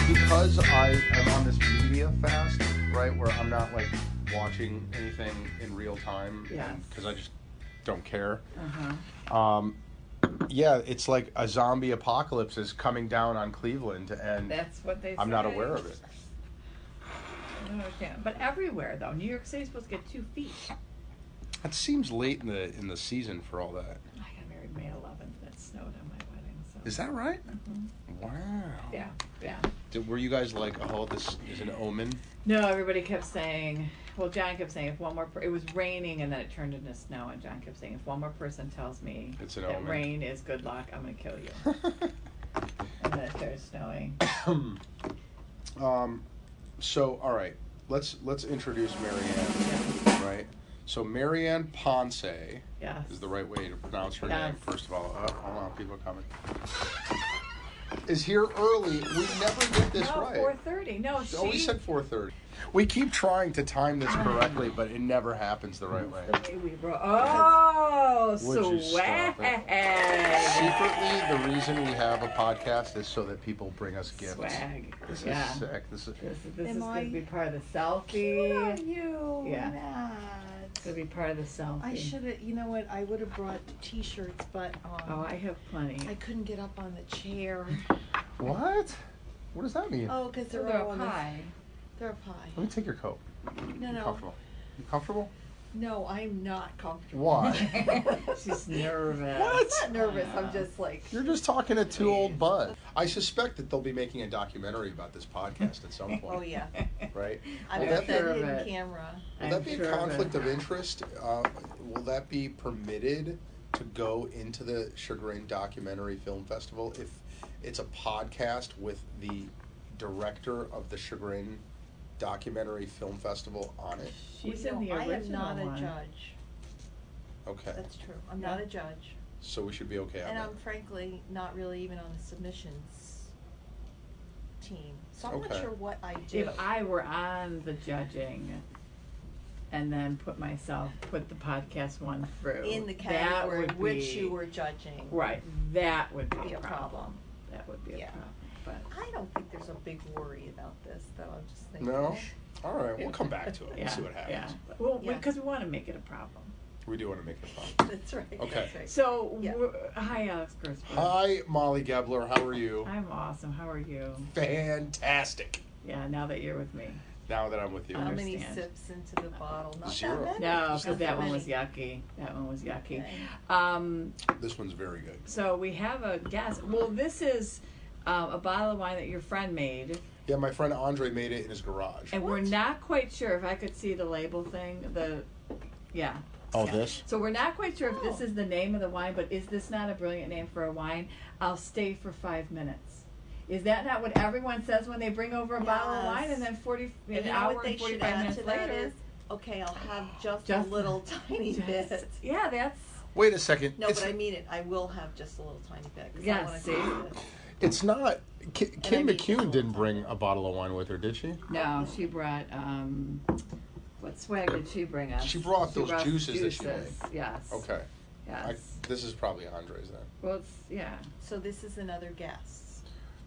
Because I am on this media fast, right, where I'm not like watching anything in real time, because I just don't care. Yeah, it's like a zombie apocalypse is coming down on Cleveland, and that's what they say. I'm not aware of it. I don't understand. But everywhere, though. New York City's supposed to get 2 feet. That seems late in the season for all that. I got married May 11th. It snowed on my wedding. So. Is that right? Mm-hmm. Wow. Yeah. Were you guys like, oh, this is an omen? No, everybody kept saying, well, John kept saying, if one more, it was raining and then it turned into snow, and John kept saying, if one more person tells me it's an that omen. Rain is good luck, I'm going to kill you. And then it started snowing. So, all right, let's introduce Marianne, right? So Marianne Ponce is the right way to pronounce her name, first of all. Hold on, people are coming. Is here early. We never get this right. 4:30. No, she always said 4:30. We keep trying to time this correctly, but it never happens the right way. The way we wrote. Oh, swag. Secretly, the reason we have a podcast is so that people bring us gifts. Swag. This is sick. This is going to be part of the selfie. What are you? Yeah. Not. It's going to be part of the selfie. I should have, you know what, I would have brought t-shirts, but I have plenty. I couldn't get up on the chair. What? What does that mean? Oh, because they're all a pie. They're a pie. Let me take your coat. No. Comfortable. You comfortable? No, I'm not comfortable. Why? She's nervous. What? I'm not nervous. I'm just like... You're just talking to two old buds. I suspect that they'll be making a documentary about this podcast at some point. Oh, yeah. Right? I'm Will with that that be, hidden camera. will that be a conflict of interest? Will that be permitted to go into the Chagrin Documentary Film Festival if it's a podcast with the director of the Chagrin Documentary Film Festival on it? She's in the original I am not one. a judge. Okay. That's true. I'm not a judge. So we should be okay on and that. I'm frankly not really even on the submissions team. So I'm not Okay. sure what I do. If I were on the judging and then put the podcast one through. In the category that would which be, you were judging. Right. That would be a problem. That would be a problem. But I don't think there's a big worry about this, though. I'm just thinking. No? All right. We'll come back to it. We'll see what happens. Yeah. Well, because we want to make it a problem. We do want to make it a problem. That's right. Okay. That's right. So, hi, Alex Gersberg. Hi, Molly Gebler. How are you? I'm awesome. How are you? Fantastic. Yeah, now that you're with me. Now that I'm with you. How many sips into the bottle? Not Zero. that many. No, because that one was yucky. Okay. This one's very good. So we have a guest. Well, this is a bottle of wine that your friend made. Yeah, my friend Andre made it in his garage. And we're not quite sure if I could see the label thing. This? So we're not quite sure if this is the name of the wine, but is this not a brilliant name for a wine? I'll stay for 5 minutes. Is that not what everyone says when they bring over a bottle of wine, and then an hour and 45 minutes later? Okay, I'll have just a little tiny bit. Yeah, that's... Wait a second. No, but I mean it. I will have just a little tiny bit. Yeah, see? It's not... Kim McCune didn't bring a bottle of wine with her, did she? No, she brought... what swag did she bring us? She brought those juices that she made. Yes. Okay. Yes. This is probably Andre's then. Well, yeah. So this is another guest.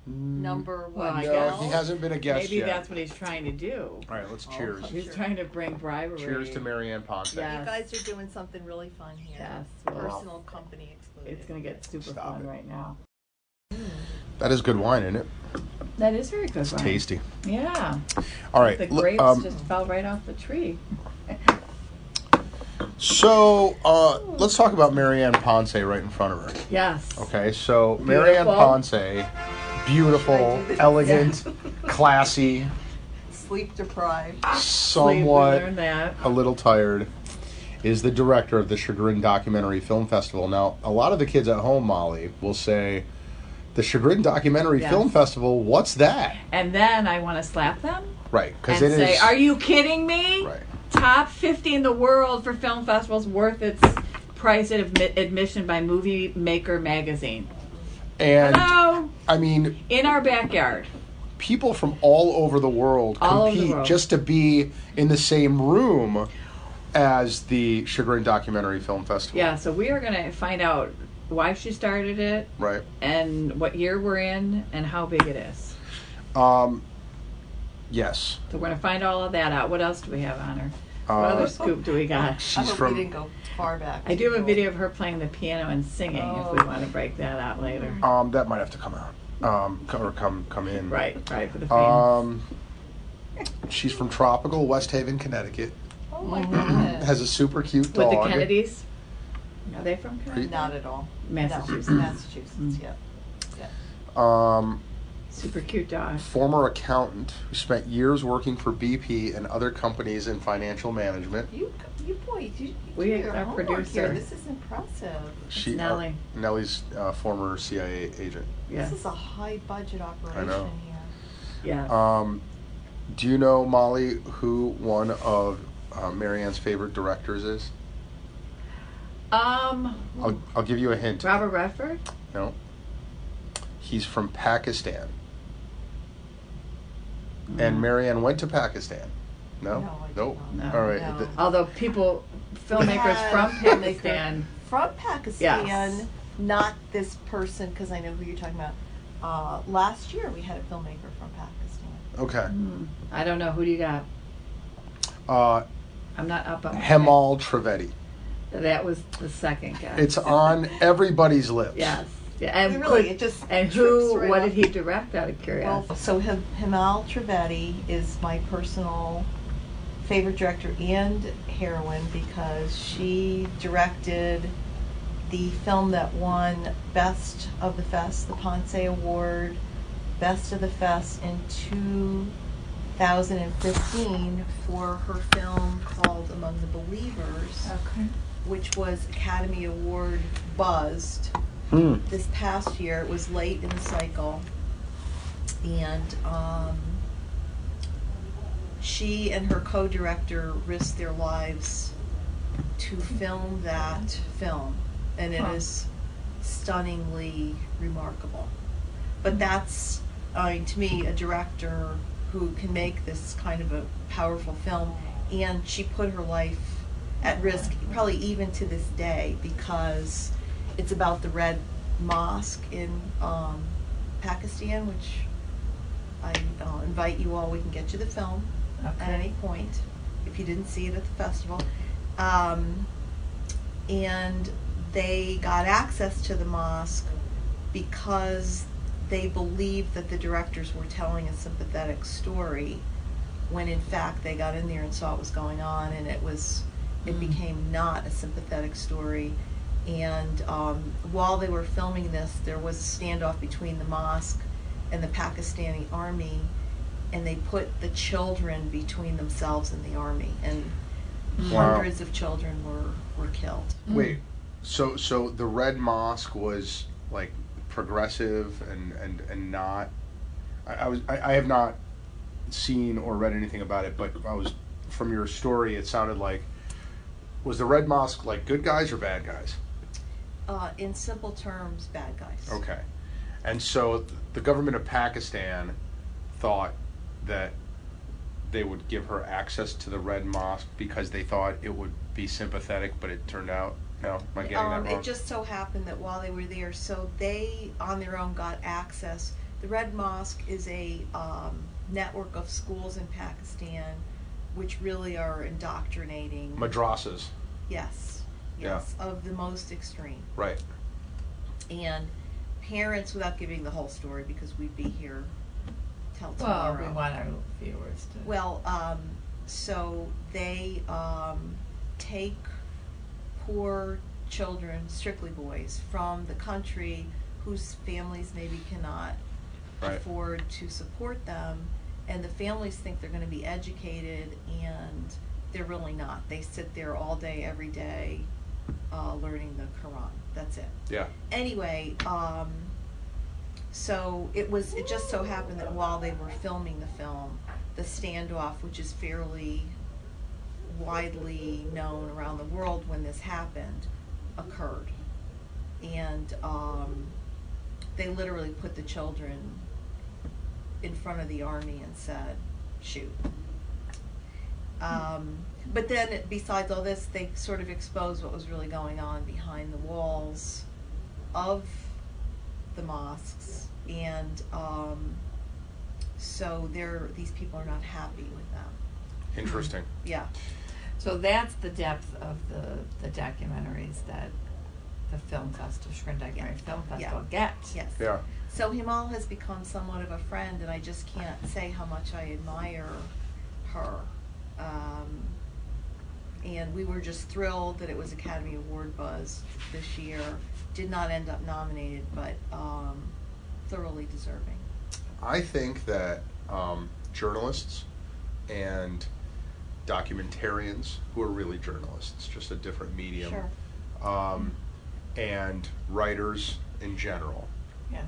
Number well, one. No, he hasn't been a guest Maybe yet. that's what he's trying to do. All right, let's cheers. He's trying to bring bribery. Cheers to Marianne Ponce. Yes. You guys are doing something really fun here. Yes. Personal company excluded. It's going to get super fun right now. That is good wine, isn't it? That is very good wine. Tasty. Yeah. All right. The grapes just fell right off the tree. So, let's talk about Marianne Ponce right in front of her. Yes. Okay, so Marianne Ponce, beautiful, elegant, classy, sleep deprived, somewhat a little tired, is the director of the Chagrin Documentary Film Festival. Now, a lot of the kids at home, Molly, will say, the Chagrin Documentary Film Festival, what's that? And then I want to slap them. Right, because it is. Say, are you kidding me? Right. Top 50 in the world for film festivals, worth its price at admission by Movie Maker magazine. And hello? I mean, in our backyard. People from all over the world compete just to be in the same room as the Sugar and Documentary Film Festival. Yeah, so we are going to find out why she started it, right, and what year we're in, and how big it is. Yes. So we're going to find all of that out. What else do we have on her? What other scoop do we got? I hope we didn't go far back. I do have a video of her playing the piano and singing. If we want to break that out later. That might have to come out, or come in. Right, for the fans. She's from tropical West Haven, Connecticut. Oh my goodness. Has a super cute dog. With the Kennedys. Are they from Connecticut? Not at all. Massachusetts. No, Massachusetts. Yeah. Super cute dog. Former accountant who spent years working for BP and other companies in financial management. You boy, you We do have your our homework producer. here. This is impressive. She, Nellie. Nellie's former CIA agent. Yes. This is a high budget operation know. here. Yeah. Do you know, Molly, who one of Marianne's favorite directors is? I'll give you a hint. Robert Redford? No. He's from Pakistan. And Marianne went to Pakistan. No? No, I did Nope. not. All right. No. Although filmmakers from Pakistan. From Pakistan, Yes. not this person, because I know who you're talking about. Last year we had a filmmaker from Pakistan. Okay. I don't know. Who do you got? I'm not up on my Hemal Trivedi. That was the second guy. It's on everybody's lips. Yes. Yeah. And Really, it just and trips who? right What up. did he direct? Out of curiosity. Well, so Himal Trivedi is my personal favorite director and heroine because she directed the film that won Best of the Fest, the Ponce Award, Best of the Fest in 2015 for her film called Among the Believers, which was Academy Award buzzed. This past year, it was late in the cycle, and she and her co-director risked their lives to film that film, and it is stunningly remarkable. But that's, to me, a director who can make this kind of a powerful film, and she put her life at risk, probably even to this day, because it's about the Red Mosque in Pakistan, which I invite you all. We can get you the film at any point if you didn't see it at the festival. And they got access to the mosque because they believed that the directors were telling a sympathetic story, when in fact they got in there and saw what was going on, and it became not a sympathetic story. And while they were filming this, there was a standoff between the mosque and the Pakistani army, and they put the children between themselves and the army, and hundreds of children were killed. Wait, so the Red Mosque was like progressive and not. I have not seen or read anything about it, but from your story, it sounded like, was the Red Mosque like good guys or bad guys? In simple terms, bad guys. Okay. And so the government of Pakistan thought that they would give her access to the Red Mosque because they thought it would be sympathetic, but it turned out, no, am I getting that wrong? It just so happened that while they were there, so they on their own got access. The Red Mosque is a network of schools in Pakistan which really are indoctrinating. Madrasas. Yes, of the most extreme. Right. And parents, without giving the whole story because we'd be here till tomorrow. Well, we want our viewers to. Well, so they take poor children, strictly boys, from the country whose families maybe cannot afford to support them, and the families think they're going to be educated, and they're really not. They sit there all day, every day, learning the Quran. That's it. Yeah. Anyway, so it just so happened that while they were filming the film, the standoff, which is fairly widely known around the world when this happened, occurred. And they literally put the children in front of the army and said, shoot. But then, besides all this, they sort of exposed what was really going on behind the walls of the mosques, and so these people are not happy with them. Interesting. Yeah. So that's the depth of the documentaries that the film festival, Chagrin Documentary Film Festival gets. Yes. Yeah. So Himal has become somewhat of a friend, and I just can't say how much I admire her. And we were just thrilled that it was Academy Award buzz this year. Did not end up nominated, but thoroughly deserving. I think that journalists and documentarians who are really journalists, just a different medium, Sure. And writers in general, Yes.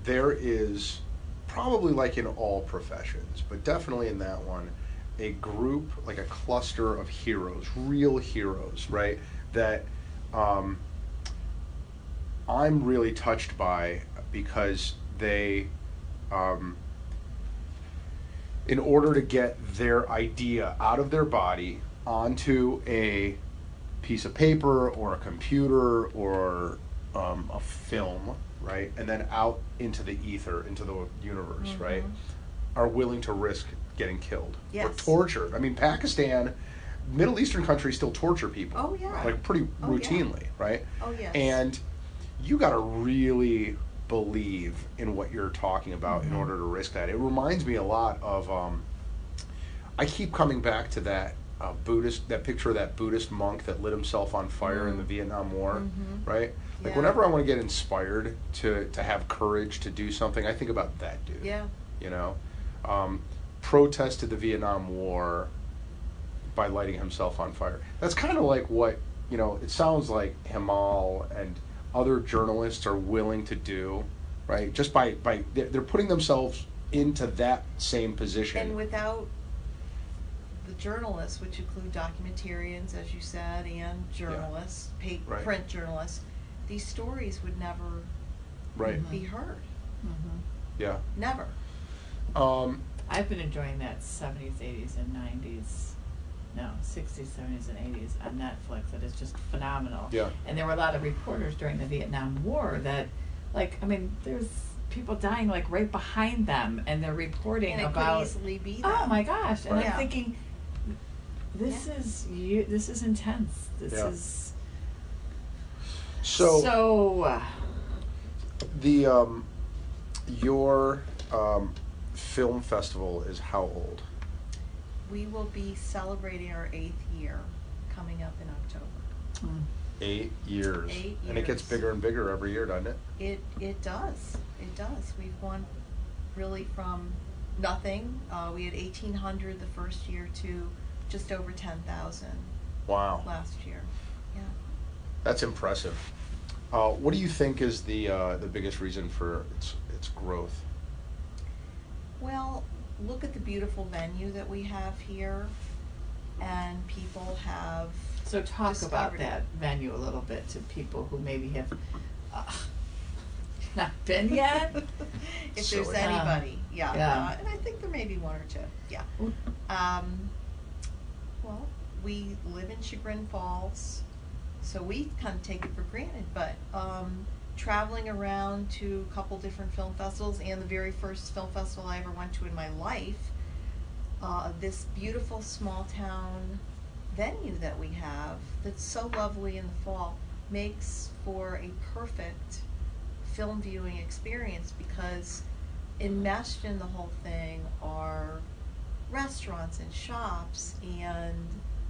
there is probably, like in all professions, but definitely in that one, a group, like a cluster of heroes, real heroes, right? That I'm really touched by, because they, in order to get their idea out of their body onto a piece of paper or a computer or a film, right, and then out into the ether, into the universe, Mm-hmm. right, are willing to risk getting killed or Yes. tortured. I mean, Pakistan, Middle Eastern countries still torture people. Oh, yeah. Like pretty Oh, yeah. routinely, right? Oh, yes. And you got to really believe in what you're talking about in Mhm. order to risk that. It reminds me a lot of. I keep coming back to that that picture of that Buddhist monk that lit himself on fire in the Vietnam War, Mhm. right? Like Yeah. whenever I want to get inspired to have courage to do something, I think about that dude. Yeah. You know, protested the Vietnam War by lighting himself on fire. That's kind of like what, it sounds like Himal and other journalists are willing to do, right? Just by they're putting themselves into that same position. And without the journalists, which include documentarians, as you said, and journalists, Right. print journalists, these stories would never Right. be heard. Mm-hmm. Yeah. Never. I've been enjoying that 70s, 80s, and 90s. No, 60s, 70s, and 80s on Netflix. That is just phenomenal. Yeah. And there were a lot of reporters during the Vietnam War that, there's people dying right behind them, and they're reporting And it about. could easily be them. Oh my gosh! And Yeah. I'm thinking, this is intense. This Yeah. is So the your film festival is how old? We will be celebrating our 8th year coming up in October. 8 years. 8 And it gets years. bigger and bigger every year, doesn't it? It does. It does. We've gone really from nothing. We had 1,800 the first year to just over 10,000 Wow. last year. Yeah. That's impressive. What do you think is the biggest reason for its growth? Well, look at the beautiful venue that we have here, and people have So talk about discovered that it. venue a little bit to people who maybe have not been yet. If Silly. there's anybody, yeah. Yeah. And I think there may be one or two. Yeah. Well, we live in Chagrin Falls, so we kind of take it for granted. But traveling around to a couple different film festivals, and the very first film festival I ever went to in my life, this beautiful small town venue that we have that's so lovely in the fall makes for a perfect film viewing experience, because enmeshed in the whole thing are restaurants and shops and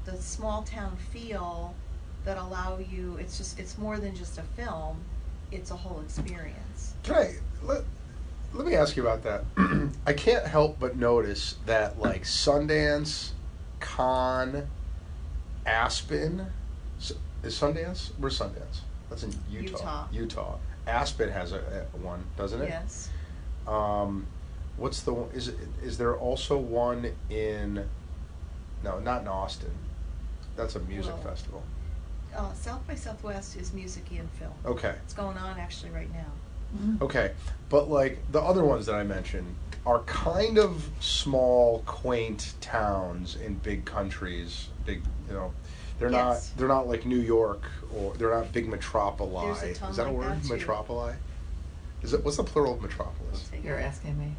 the small town feel that allow you, it's more than just a film, it's a whole experience. Let me ask you about that. I can't help but notice that Sundance, Cannes, Aspen, is Sundance? Where's Sundance? That's in Utah. Aspen has a one, doesn't it? Yes. What's the one? Is there also one in? No, not in Austin. That's a music Well, festival. South by Southwest is music and film. Okay. It's going on actually right now. Mm-hmm. Okay, but like the other ones that I mentioned are kind of small, quaint towns in big countries. Big, they're Yes. not like New York, or they're not big metropoli. There's a ton Is that a like word? that, too. Metropoli? What's the plural of metropolis? You're asking me.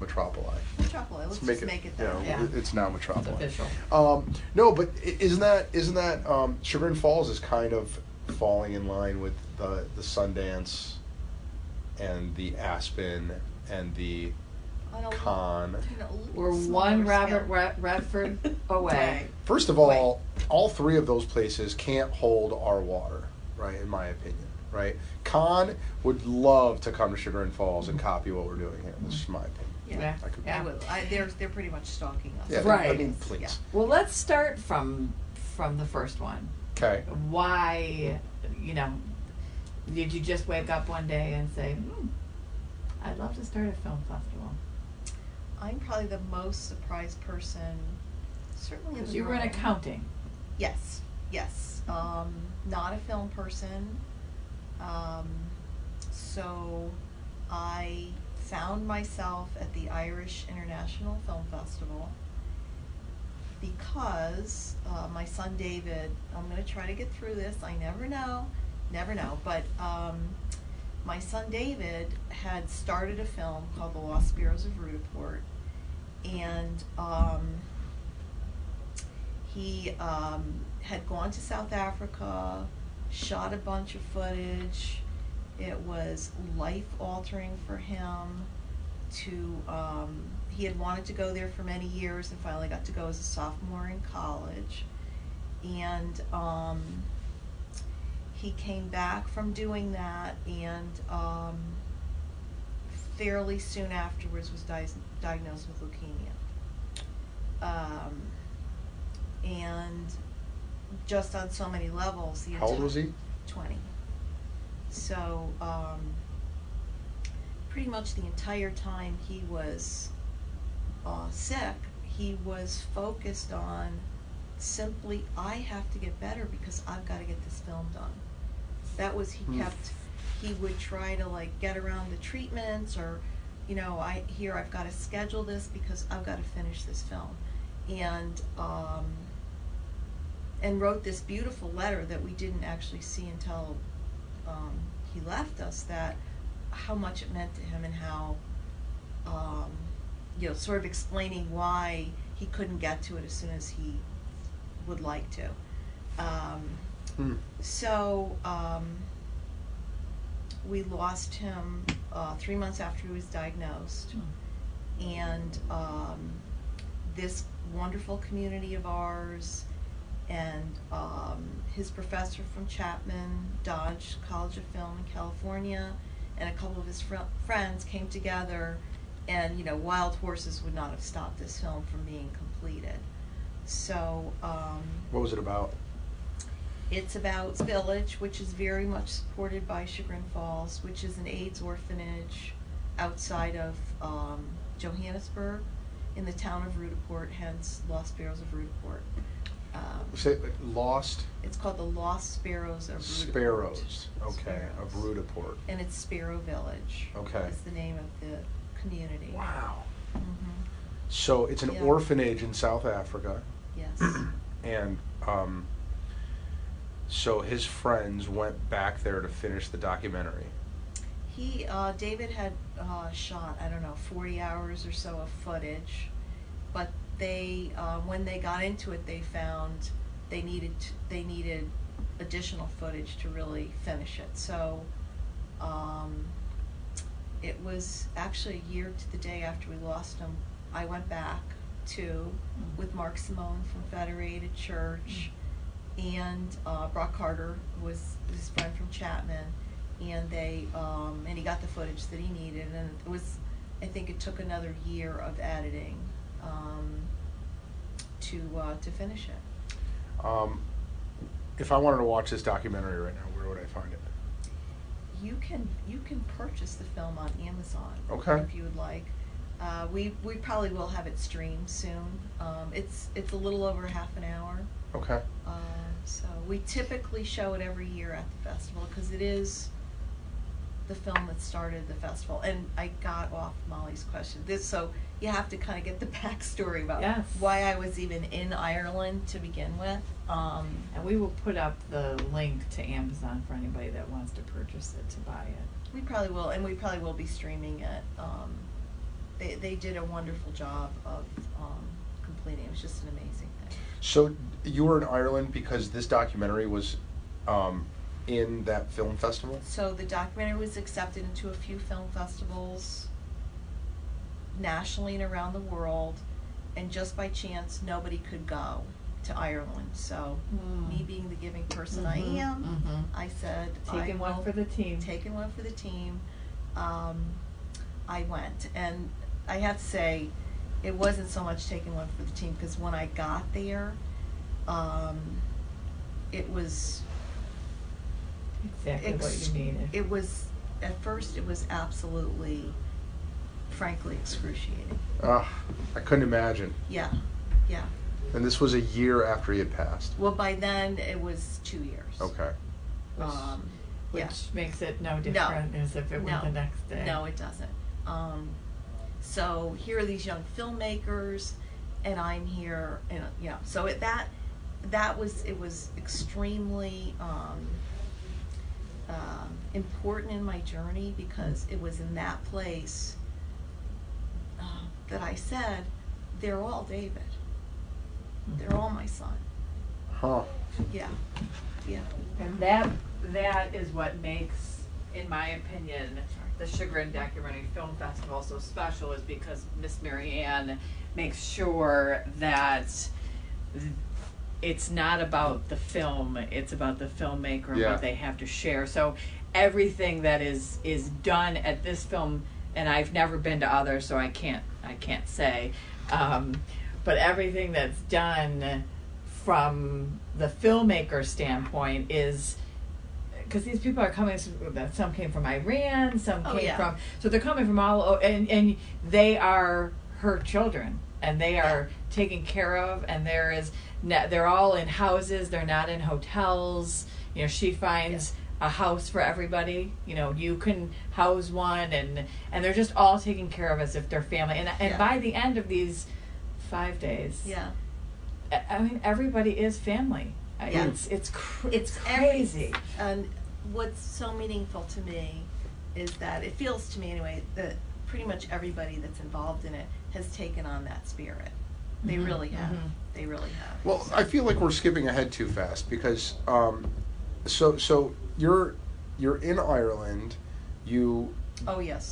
Metropoli. Metropoli. Let's just make it that. Yeah. It's now metropoli. It's official. No, but isn't that Chagrin Falls is kind of falling in line with the Sundance and the Aspen and the Con. We're one Radford away. First of all three of those places can't hold our water, right? In my opinion, right? Con would love to come to Chagrin Falls and copy what we're doing here. This is my opinion. Yeah. They're pretty much stalking us. Yeah, Right. I mean, please. Yeah. Well, let's start from the first one. Okay. Why, did you just wake up one day and say, I'd love to start a film festival? I'm probably the most surprised person, certainly in Because the you were in room. accounting. Yes. Not a film person. So I found myself at the Irish International Film Festival because my son David, I'm going to try to get through this, I never know, but my son David had started a film called The Lost Sparrows of Rudaport, and he had gone to South Africa, shot a bunch of footage. It was life-altering for him he had wanted to go there for many years and finally got to go as a sophomore in college. And he came back from doing that, and fairly soon afterwards was diagnosed with leukemia. And just on so many levels. How old was he? 20. So pretty much the entire time he was sick, he was focused on simply, I have to get better because I've got to get this film done. That was, he would try to like get around the treatments, or I've got to schedule this because I've got to finish this film. And wrote this beautiful letter that we didn't actually see until he left us, that how much it meant to him, and how sort of explaining why he couldn't get to it as soon as he would like to. So we lost him 3 months after he was diagnosed, and this wonderful community of ours and his professor from Chapman Dodge College of Film in California and a couple of his friends came together, and wild horses would not have stopped this film from being completed. So what was it about? It's about Village, which is very much supported by Chagrin Falls, which is an AIDS orphanage outside of Johannesburg, in the town of Rudaport, hence Lost Sparrows of Rudaport. Lost? It's called the Lost Sparrows of Rudaport. Sparrows, okay, Sparrows. of Rudaport. And it's Sparrow Village. Okay. Is the name of the community. Wow. Mm-hmm. So it's an orphanage in South Africa. Yes. And so his friends went back there to finish the documentary. David had shot, 40 hours or so of footage, but they, when they got into it, they found they needed additional footage to really finish it. So it was actually a year to the day after we lost him. I went back with Mark Simone from Federated Church, and Brock Carter was his friend from Chapman, and and he got the footage that he needed, and it was, I think it took another year of editing to finish it. If I wanted to watch this documentary right now, where would I find it? You can purchase the film on Amazon. Okay. If you would like. We probably will have it streamed soon. It's a little over half an hour. Okay. So we typically show it every year at the festival because it is the film that started the festival. And I got off Molly's question. So you have to kind of get the backstory about why I was even in Ireland to begin with. And we will put up the link to Amazon for anybody that wants to purchase it, to buy it. We probably will, and we probably will be streaming it. They did a wonderful job of completing. It was just an amazing thing. So you were in Ireland because this documentary was in that film festival? So the documentary was accepted into a few film festivals nationally and around the world, and just by chance nobody could go to Ireland. So me being the giving person I am, I said taking one for the team. Taking one for the team. I went, and I have to say it wasn't so much taking one for the team, because when I got there, it was exactly what you needed. It was, at first it was absolutely, frankly, excruciating. I couldn't imagine. Yeah. And this was a year after he had passed. Well, by then it was 2 years. Okay. Which makes it no different as if it were the next day. No, it doesn't. So here are these young filmmakers, and I'm here, and so it was extremely important in my journey, because it was in that place that I said, they're all David. They're all my son. Huh. Yeah. And that is what makes, in my opinion, the Chagrin Documentary Film Festival so special, is because Miss Mary Ann makes sure that it's not about the film, it's about the filmmaker and what they have to share. So everything that is done at this film, and I've never been to others, so I can't say, but everything that's done from the filmmaker standpoint is, because these people are coming, some came from Iran, some came from, so they're coming from all over, and they are her children, and they are taken care of, and they're all in houses, they're not in hotels. She finds a house for everybody. You can house one, and they're just all taken care of as if they're family. And by the end of these 5 days, I mean, everybody is family. It's crazy. And what's so meaningful to me is that it feels to me anyway that pretty much everybody that's involved in it has taken on that spirit. They really have. They really have. Well, I feel like we're skipping ahead too fast, because so you're in Ireland. You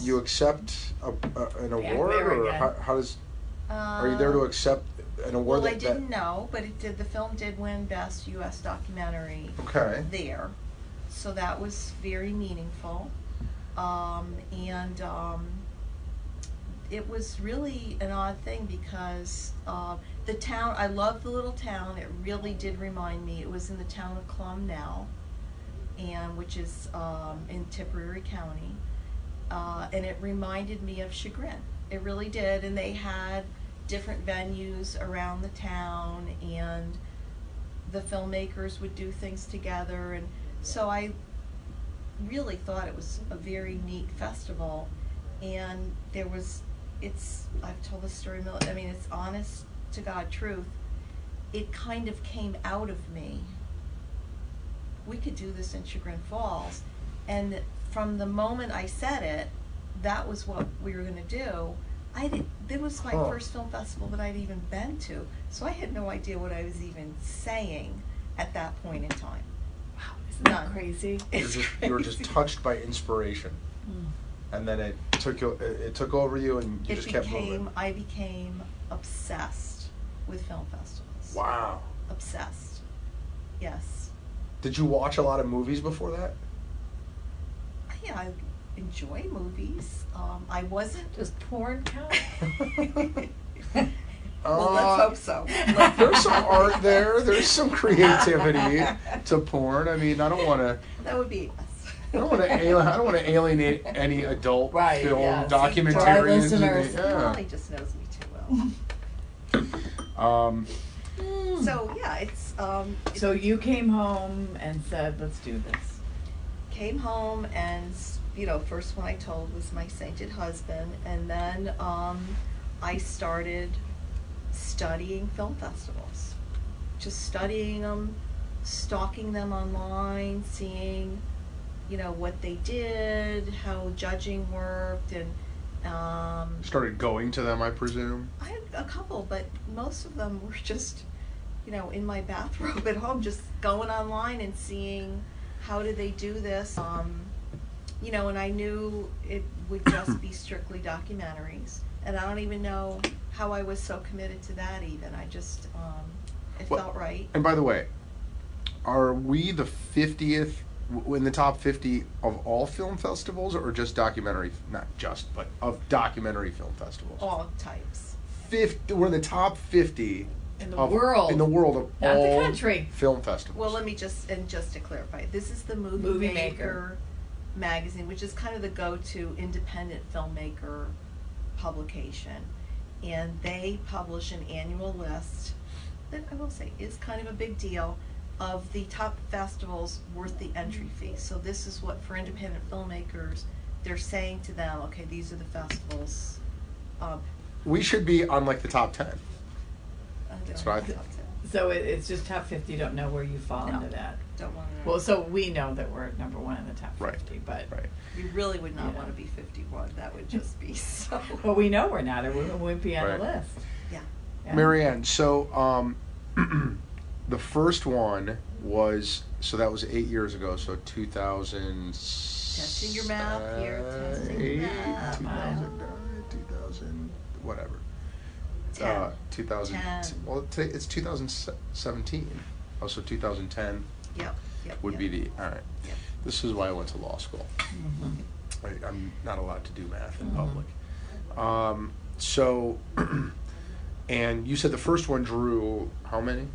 you accept an award, or how does? Are you there to accept an award? Well, I didn't know, but the film did win Best U.S. Documentary. Okay. There, so that was very meaningful, and it was really an odd thing, because the town, I love the little town. It really did remind me. It was in the town of Clonmel, which is in Tipperary County, and it reminded me of Chagrin. It really did, and they had different venues around the town, and the filmmakers would do things together, and so I really thought it was a very neat festival. And I've told this story, I mean, it's honest to God truth. It kind of came out of me. We could do this in Chagrin Falls, and from the moment I said it, that was what we were going to do. It was my first film festival that I'd even been to, so I had no idea what I was even saying at that point in time. Wow, isn't that crazy? You were just touched by inspiration, and then it took over you, and you just kept moving. I became obsessed with film festivals. Wow. Obsessed. Yes. Did you watch a lot of movies before that? Yeah, I enjoy movies. I wasn't. Does porn count? Well, let's hope so. There's some art there. There's some creativity to porn. I mean, I don't want to. That would be us. I don't want to alienate any adult film documentarians. Molly just knows me too well. So yeah, it's. So you came home and said, "Let's do this." came home and, first one I told was my sainted husband, and then I started studying film festivals. Just studying them, stalking them online, seeing, what they did, how judging worked, and started going to them, I presume? I had a couple, but most of them were just, in my bathrobe at home, just going online and seeing how do they do this. And I knew it would just be strictly documentaries. And I don't even know how I was so committed to that even. I just, it felt right. And by the way, are we the 50th, in the top 50 of all film festivals, or just documentary, not just, but of documentary film festivals? All types. We're in the top 50 in the world of not all the country. Film festivals. Well, let me just to clarify, this is the Movie Maker magazine, which is kind of the go-to independent filmmaker publication, and they publish an annual list that I will say is kind of a big deal of the top festivals worth the entry fee. So this is what, for independent filmmakers, they're saying to them, okay, these are the festivals. We should be on like the top 10. That's what I think. So it's just top 50. You don't know where you fall into that. Don't want to know. Well, so we know that we're number one in the top 50, right. but you really would not want to be 51. That would just be so. Well, we know we're not, or we wouldn't be on the list. Yeah. Marianne, so the first one was, so that was 8 years ago, so 2000. Testing your math here. Testing your math. 2000, whatever. 10. 2000. 10. Well, today it's 2017. Also, 2010 would be the, all right. Yep. This is why I went to law school. Mm-hmm. I'm not allowed to do math in public. So, and you said the first one drew how many?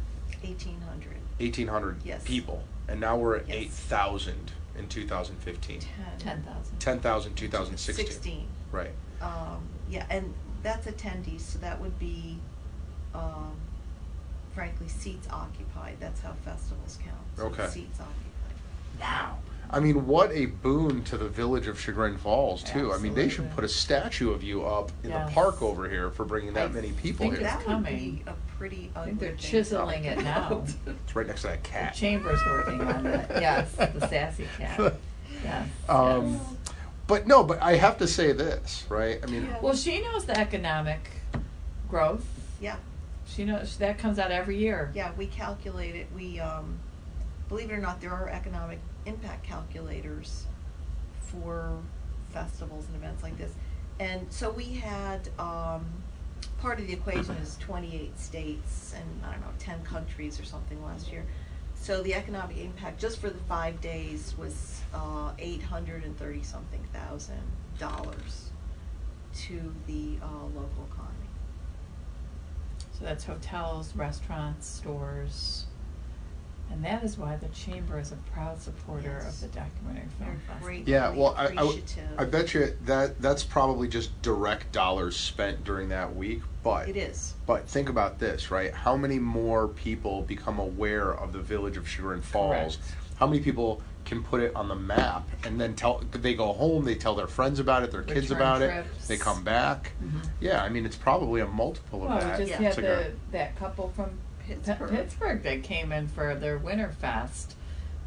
1,800. 1,800 people. And now we're at 8,000 in 2015. 10,000. 10,000 2016. 16. Right. And that's attendees, so that would be, frankly, seats occupied. That's how festivals count. So Okay. Seats occupied. Wow. I mean, what a boon to the village of Chagrin Falls, too. Absolutely. I mean, they should put a statue of you up in the park over here for bringing that many people think here. That would coming. be a pretty ugly I think they're thing to chiseling talk it now. about. It's right next to that The cat. Chamber's working on that. Yes, the sassy cat. Yes. But I have to say this, right? I mean, Well, she knows the economic growth. Yeah. She knows that comes out every year. Yeah, we calculate it. We, believe it or not, there are economic impact calculators for festivals and events like this. And so we had, part of the equation is 28 states and, I don't know, 10 countries or something last year. So the economic impact just for the 5 days was $830-something thousand to the local economy. So that's hotels, restaurants, stores. And that is why the Chamber is a proud supporter of the documentary film festival. Great. yeah, Really well, appreciative. I bet you that's probably just direct dollars spent during that week. But It is. But think about this, right? How many more people become aware of the village of Chagrin Falls? Correct. How many people can put it on the map and then they go home, they tell their friends about it, their kids Return about trips. it, they come back. Yeah, I mean, it's probably a multiple of Well, that. we just It's had like that couple from Pittsburgh. that came in for their winter fest.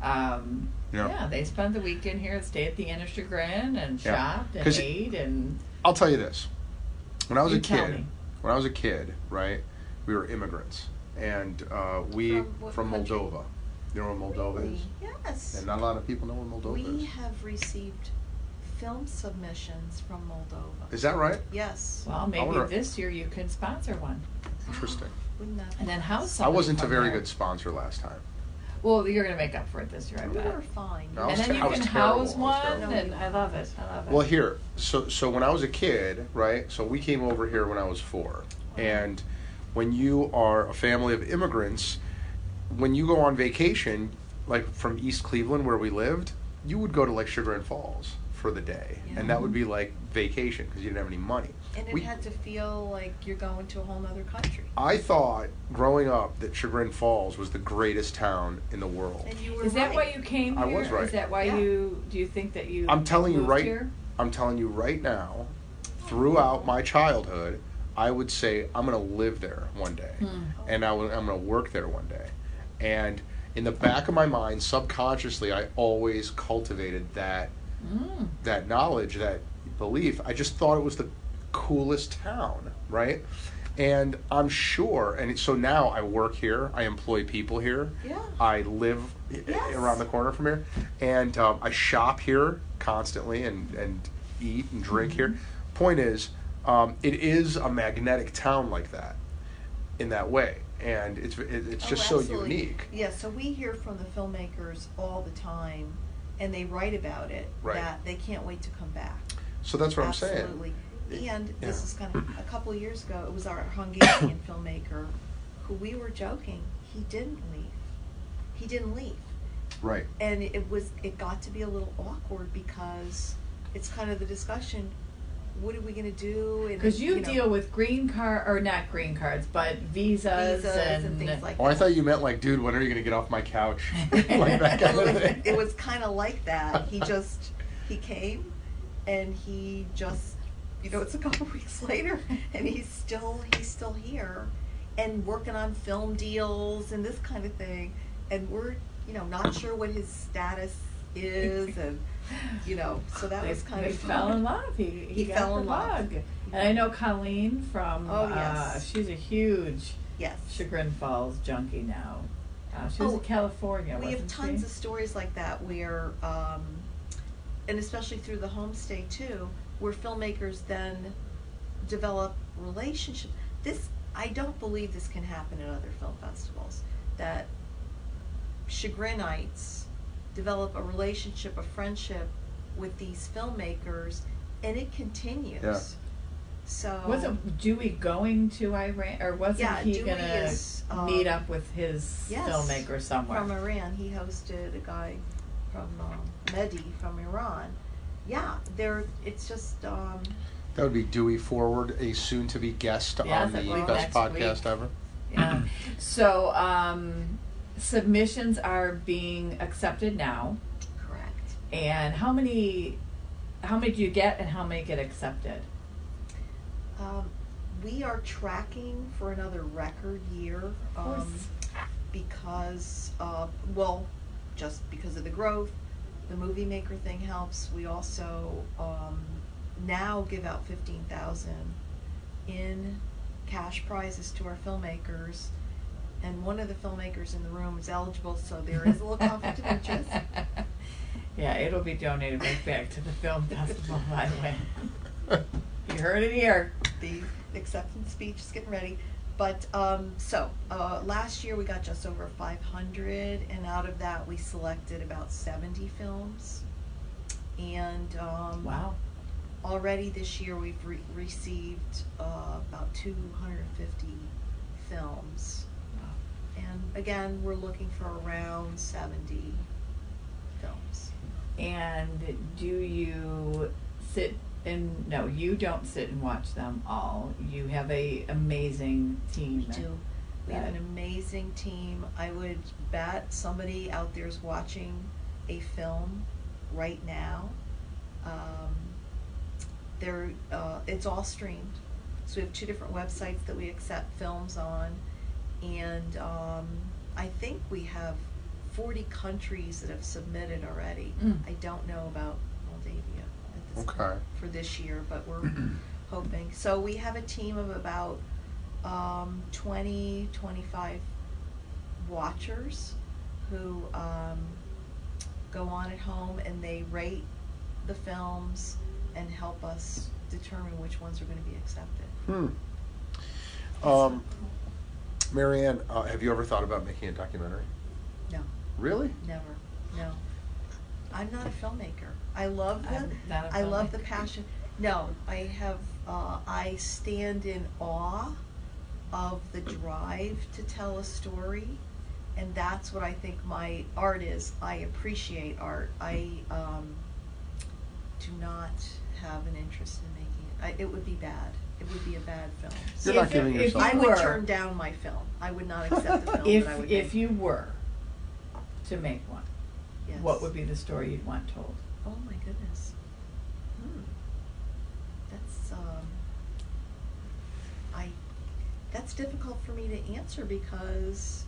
Yeah, they spent the weekend here, stayed at the Inn of Chagrin and shopped and ate and. I'll tell you this: when I was You tell me. a kid, right, we were immigrants, and from country? Moldova. You know where Moldova is? Yes. And not a lot of people know where Moldova is. We have received film submissions from Moldova. Is that right? Yes. Well, maybe wonder- this year you could sponsor one. Interesting. Wouldn't that And then house I somebody wasn't a from very there. good sponsor last time. Well, you're going to make up for it this year, I We bet. were fine. No, And then you I was can terrible. house I was one, terrible. and I love it. Well, here, so when I was a kid, right? So we came over here when I was 4, and when you are a family of immigrants, when you go on vacation, like from East Cleveland where we lived, you would go to like Chagrin Falls for the day, and that would be like vacation because you didn't have any money. And it had to feel like you're going to a whole other country. I thought, growing up, that Chagrin Falls was the greatest town in the world. And you were Is that why you came here? I was right. Is that why do you think that you I'm telling you right here? I'm telling you right now, throughout my childhood, I would say I'm going to live there one day. And I'm going to work there one day. And in the back of my mind, subconsciously, I always cultivated that knowledge, that belief. I just thought it was the coolest town, right? And I'm sure, and so now I work here, I employ people here, I live around the corner from here, and I shop here constantly and eat and drink here. Point is, it is a magnetic town like that, in that way, and it's just so unique. Yeah, so we hear from the filmmakers all the time, and they write about it, that they can't wait to come back. So that's what I'm saying. Absolutely. And this is kind of a couple of years ago, it was our Hungarian filmmaker who we were joking, he didn't leave. Right. And it got to be a little awkward because it's kind of the discussion, what are we going to do? Because you deal with not green cards, but visas and things like that. Oh, I thought you meant like, dude, when are you going to get off my couch? Like that kind of thing. It was kind of like that. He came and he just, it's a couple weeks later and he's still here and working on film deals and this kind of thing. And we're, not sure what his status is and, so that was kind of fun. Fell in love. He fell in love. And I know Colleen from, she's a huge Chagrin Falls junkie now. She was in California, We have tons of stories like that where, and especially through the homestay too, where filmmakers then develop relationships. I don't believe this can happen in other film festivals, that Chagrinites develop a relationship, a friendship with these filmmakers, and it continues. Yeah. So wasn't Dewey going to Iran, or wasn't he Dewey going to meet up with his filmmaker somewhere? From Iran. He hosted a guy from Mehdi from Iran. Yeah, it's just... that would be Dewey Forward, a soon-to-be guest on the Best Podcast Ever. Yeah. So, submissions are being accepted now. Correct. And how many do you get, and how many get accepted? We are tracking for another record year, because, just because of the growth. The Movie Maker thing helps. We also now give out $15,000 in cash prizes to our filmmakers, and one of the filmmakers in the room is eligible, so there is a little conflict of interest. Yeah, it'll be donated right back to the film festival, by the way. You heard it here. The acceptance speech is getting ready. But last year we got just over 500, and out of that we selected about 70 films. And wow! Already this year we've received about 250 films. Wow. And again, we're looking for around 70 films. And do you sit? And no, you don't sit and watch them all. You have an amazing team. We do. We have an amazing team. I would bet somebody out there is watching a film right now. It's all streamed. So we have 2 different websites that we accept films on. And I think we have 40 countries that have submitted already. I don't know about Moldavia for this year, but we're hoping. So we have a team of about 20, 25 watchers who go on at home and they rate the films and help us determine which ones are going to be accepted. Marianne, have you ever thought about making a documentary? No. Really? Never. No. I'm not a filmmaker. I love the passion. No, I have. I stand in awe of the drive to tell a story, and that's what I think my art is. I appreciate art. I do not have an interest in making it. It would be bad. it would be a bad film. You're not giving yourself. I would turn down my film. I would not accept the film that I would make. If you were to make one, yes. What would be the story you'd want told? Oh my goodness. That's difficult for me to answer because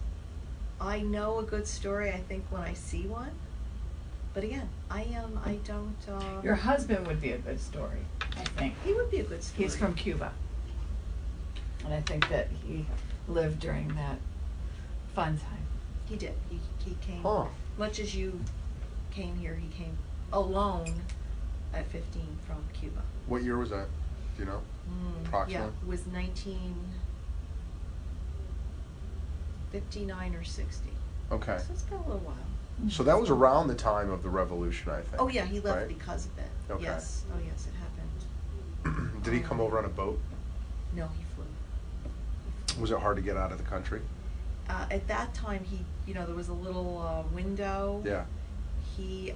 I know a good story, I think, when I see one. But again, I don't... Your husband would be a good story, I think. He would be a good story. He's from Cuba. And I think that he lived during that fun time. He did. He came, huh. Much as you came here, he came alone at 15 from Cuba. What year was that? Do you know? Approximately? Yeah, it was 1959 or 60. Okay. So it's been a little while. So that was around the time of the revolution, I think. Oh yeah, he left right? because of it. Okay. Yes. Oh yes, it happened. Did he come over on a boat? No, he flew. Was it hard to get out of the country? At that time, there was a little window. Yeah. He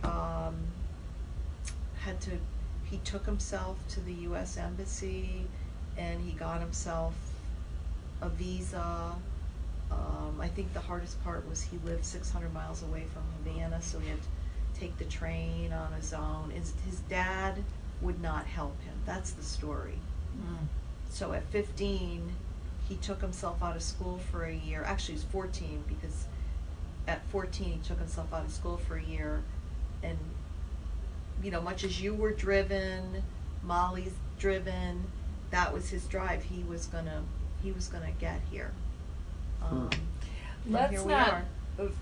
he took himself to the U.S. Embassy, and he got himself a visa. I think the hardest part was he lived 600 miles away from Havana, so he had to take the train on his own. His dad would not help him. That's the story. So at 15, he took himself out of school for a year. Actually, he was 14, because at 14 he took himself out of school for a year. And, much as you were driven, Molly's driven, that was his drive. He was gonna get here. Let's not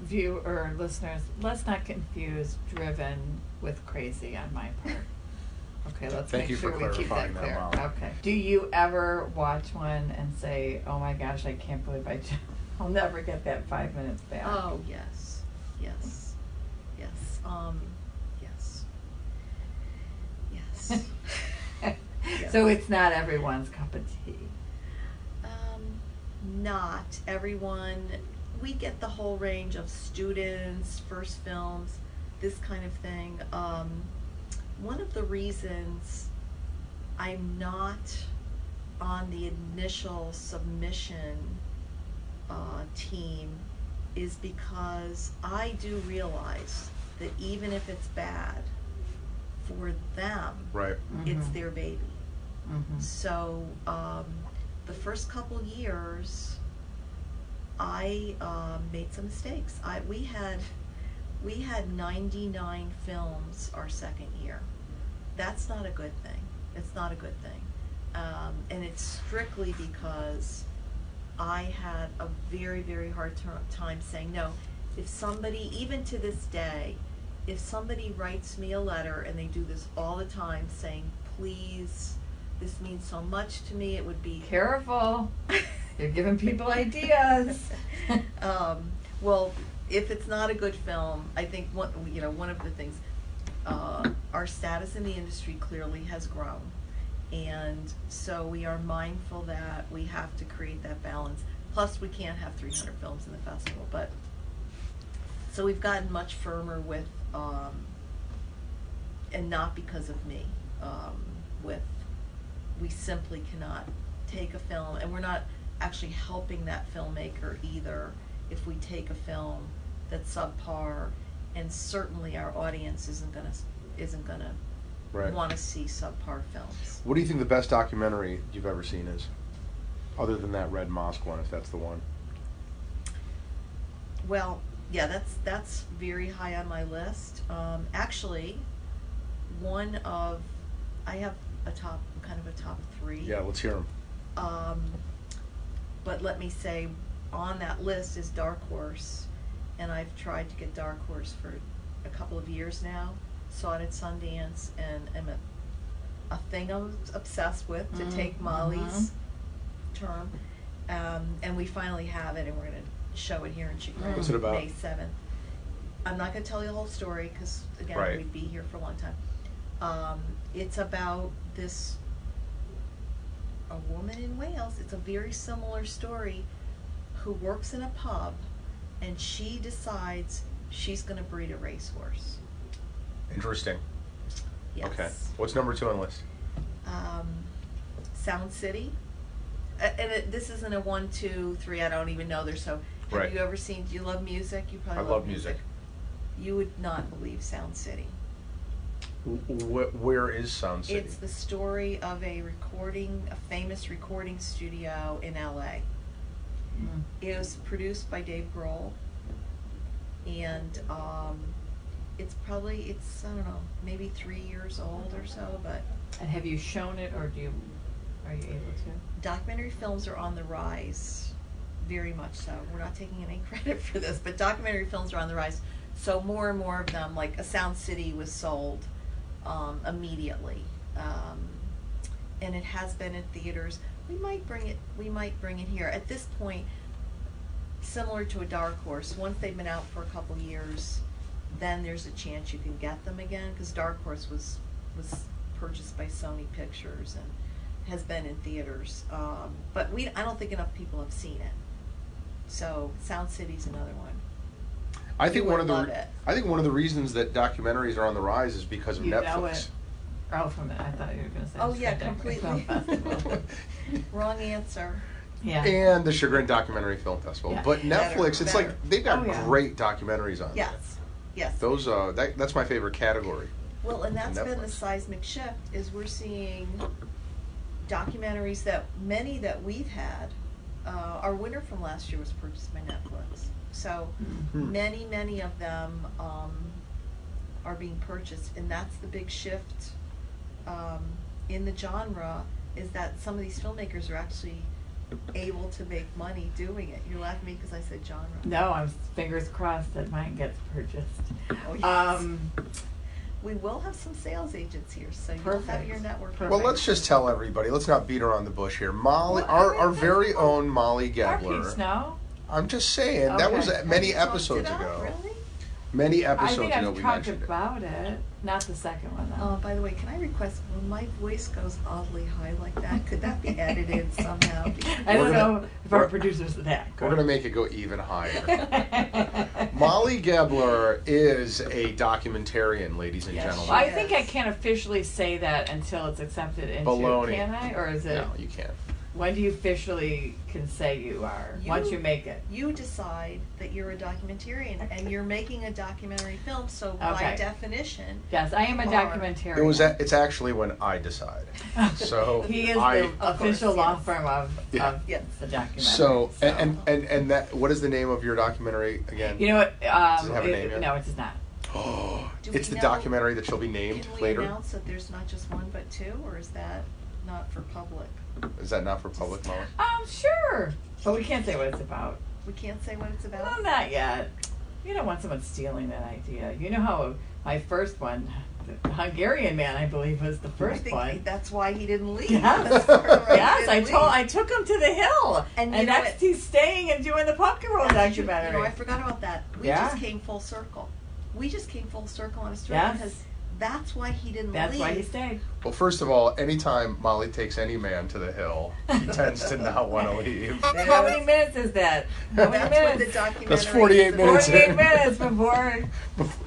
view or listeners. Let's not confuse driven with crazy on my part. Okay, let's make sure we keep that clear. Okay. Do you ever watch one and say, "Oh my gosh, I can't believe I'll never get that 5 minutes back"? Oh yes, yes, yes, yes, yes. So it's not everyone's cup of tea. Not everyone. We get the whole range of students, first films, this kind of thing. One of the reasons I'm not on the initial submission team is because I do realize that even if it's bad, for them, right, it's their baby. So the first couple years, I made some mistakes. We had 99 films our second year. That's not a good thing. It's not a good thing. And it's strictly because I had a very, very hard time saying no. If somebody, even to this day, if somebody writes me a letter, and they do this all the time, saying, please, this means so much to me, it would be... Careful. You're giving people ideas. Well, if it's not a good film, I think one of the things, our status in the industry clearly has grown, and so we are mindful that we have to create that balance. Plus, we can't have 300 films in the festival, but so we've gotten much firmer with, and not because of me, we simply cannot take a film, and we're not actually helping that filmmaker either if we take a film that's subpar, and certainly our audience isn't gonna right, want to see subpar films. What do you think the best documentary you've ever seen is, other than that Red Mosque one, if that's the one? Well, yeah, that's very high on my list. Actually, I have a top 3. Yeah, let's hear them. But let me say, on that list is Dark Horse, and I've tried to get Dark Horse for a couple of years now. Saw it at Sundance, and am a thing I'm obsessed with, to take Molly's term. And we finally have it, and we're going to show it here in Chagrin. What's it about? May 7th. I'm not going to tell you the whole story, because again, right, we'd be here for a long time. It's about a woman in Wales. It's a very similar story, who works in a pub, and she decides she's going to breed a racehorse. Interesting. Yes. Okay. What's number 2 on the list? Sound City. And this isn't a 1, 2, 3. I don't even know. There's so. Have Right. you ever seen? Do you love music? You probably I love music. You would not believe Sound City. Where is Sound City? It's the story of a famous recording studio in LA. Mm. It was produced by Dave Grohl, and it's I don't know, maybe 3 years old or so. But And have you shown it, or are you able to? documentary films are on the rise, very much so. We're not taking any credit for this, but documentary films are on the rise. So more and more of them, like a Sound City, was sold immediately, and it has been in theaters. We might bring it here. At this point, similar to a Dark Horse, once they've been out for a couple years, then there's a chance you can get them again, because Dark Horse was purchased by Sony Pictures and has been in theaters. But I don't think enough people have seen it. So Sound City's another one. I think one of the it. reasons that documentaries are on the rise is because of You Netflix. know it. Oh, from it. I thought you were going to say. Oh, the yeah, Spring completely. Film Festival. Wrong answer. Yeah. And the Sugar and Documentary Film Festival. Yeah. But Netflix, it's Better. like they've got Oh, yeah. great documentaries on there. Yes. Those that's my favorite category. Well, and that's been the Netflix. seismic shift, is we're seeing documentaries that many that we've had. Our winner from last year was purchased by Netflix. So Hmm. many of them are being purchased, and that's the big shift in the genre, is that some of these filmmakers are actually able to make money doing it. You're laughing at me because I said genre. No, I'm fingers crossed that mine gets purchased. Oh, yes. We will have some sales agents here, so you'll have Perfect. your network. Perfect. Well, let's just tell everybody. Let's not beat around the bush here. Molly, Well, I mean, our that's very cool. own Molly Our Gebler. piece, no? I'm just saying that Okay. was Have many Have you talked episodes it up, ago. Really? Many I episodes think ago I've we talked mentioned it. about it. Not the second one, though. By the way, can I request, when my voice goes oddly high like that, could that be edited somehow? I don't We're know gonna- if our we're- producers are that good. We're going to make it go even higher. Molly Gebler is a documentarian, ladies and Yes, gentlemen. Well, I think I can't officially say that until it's accepted into. Baloney. Can I? Or is it? No, you can't. When do you officially can say you are? Once you make it. You decide that you're a documentarian, and you're making a documentary film, so by Okay. definition, Yes, I am a you are. documentarian. It's actually when I decide. So He is I- the official course, law yes. firm of Yeah. Yes. the documentary. So and that, what is the name of your documentary again? You know what? Does it have a name yet? No, it does not. Oh, Do it's we the know- documentary that shall be named can we later. announce that there's not just one but two, or is that not for public? Is that not for public, Molly? Sure. But we can't say what it's about. We can't say what it's about? Well, not yet. You don't want someone stealing that idea. You know how my first one, the Hungarian Man, I believe, was the I first think one. that's why he didn't leave. Yes. That's part of why he Yes, didn't leave. I took him to the Hill, And and you know next what? he's staying and doing the Pumpkin Roll documentary. You know, I forgot about that. We Yeah. just came full circle. We just came full circle on a story Yes. because that's why he didn't That's leave. why he stayed. Well, first of all, anytime Molly takes any man to the hill, he tends to not want to leave. How many minutes is that? How many That's what the minutes? documentary That's 48 is about. minutes. 48 minutes before.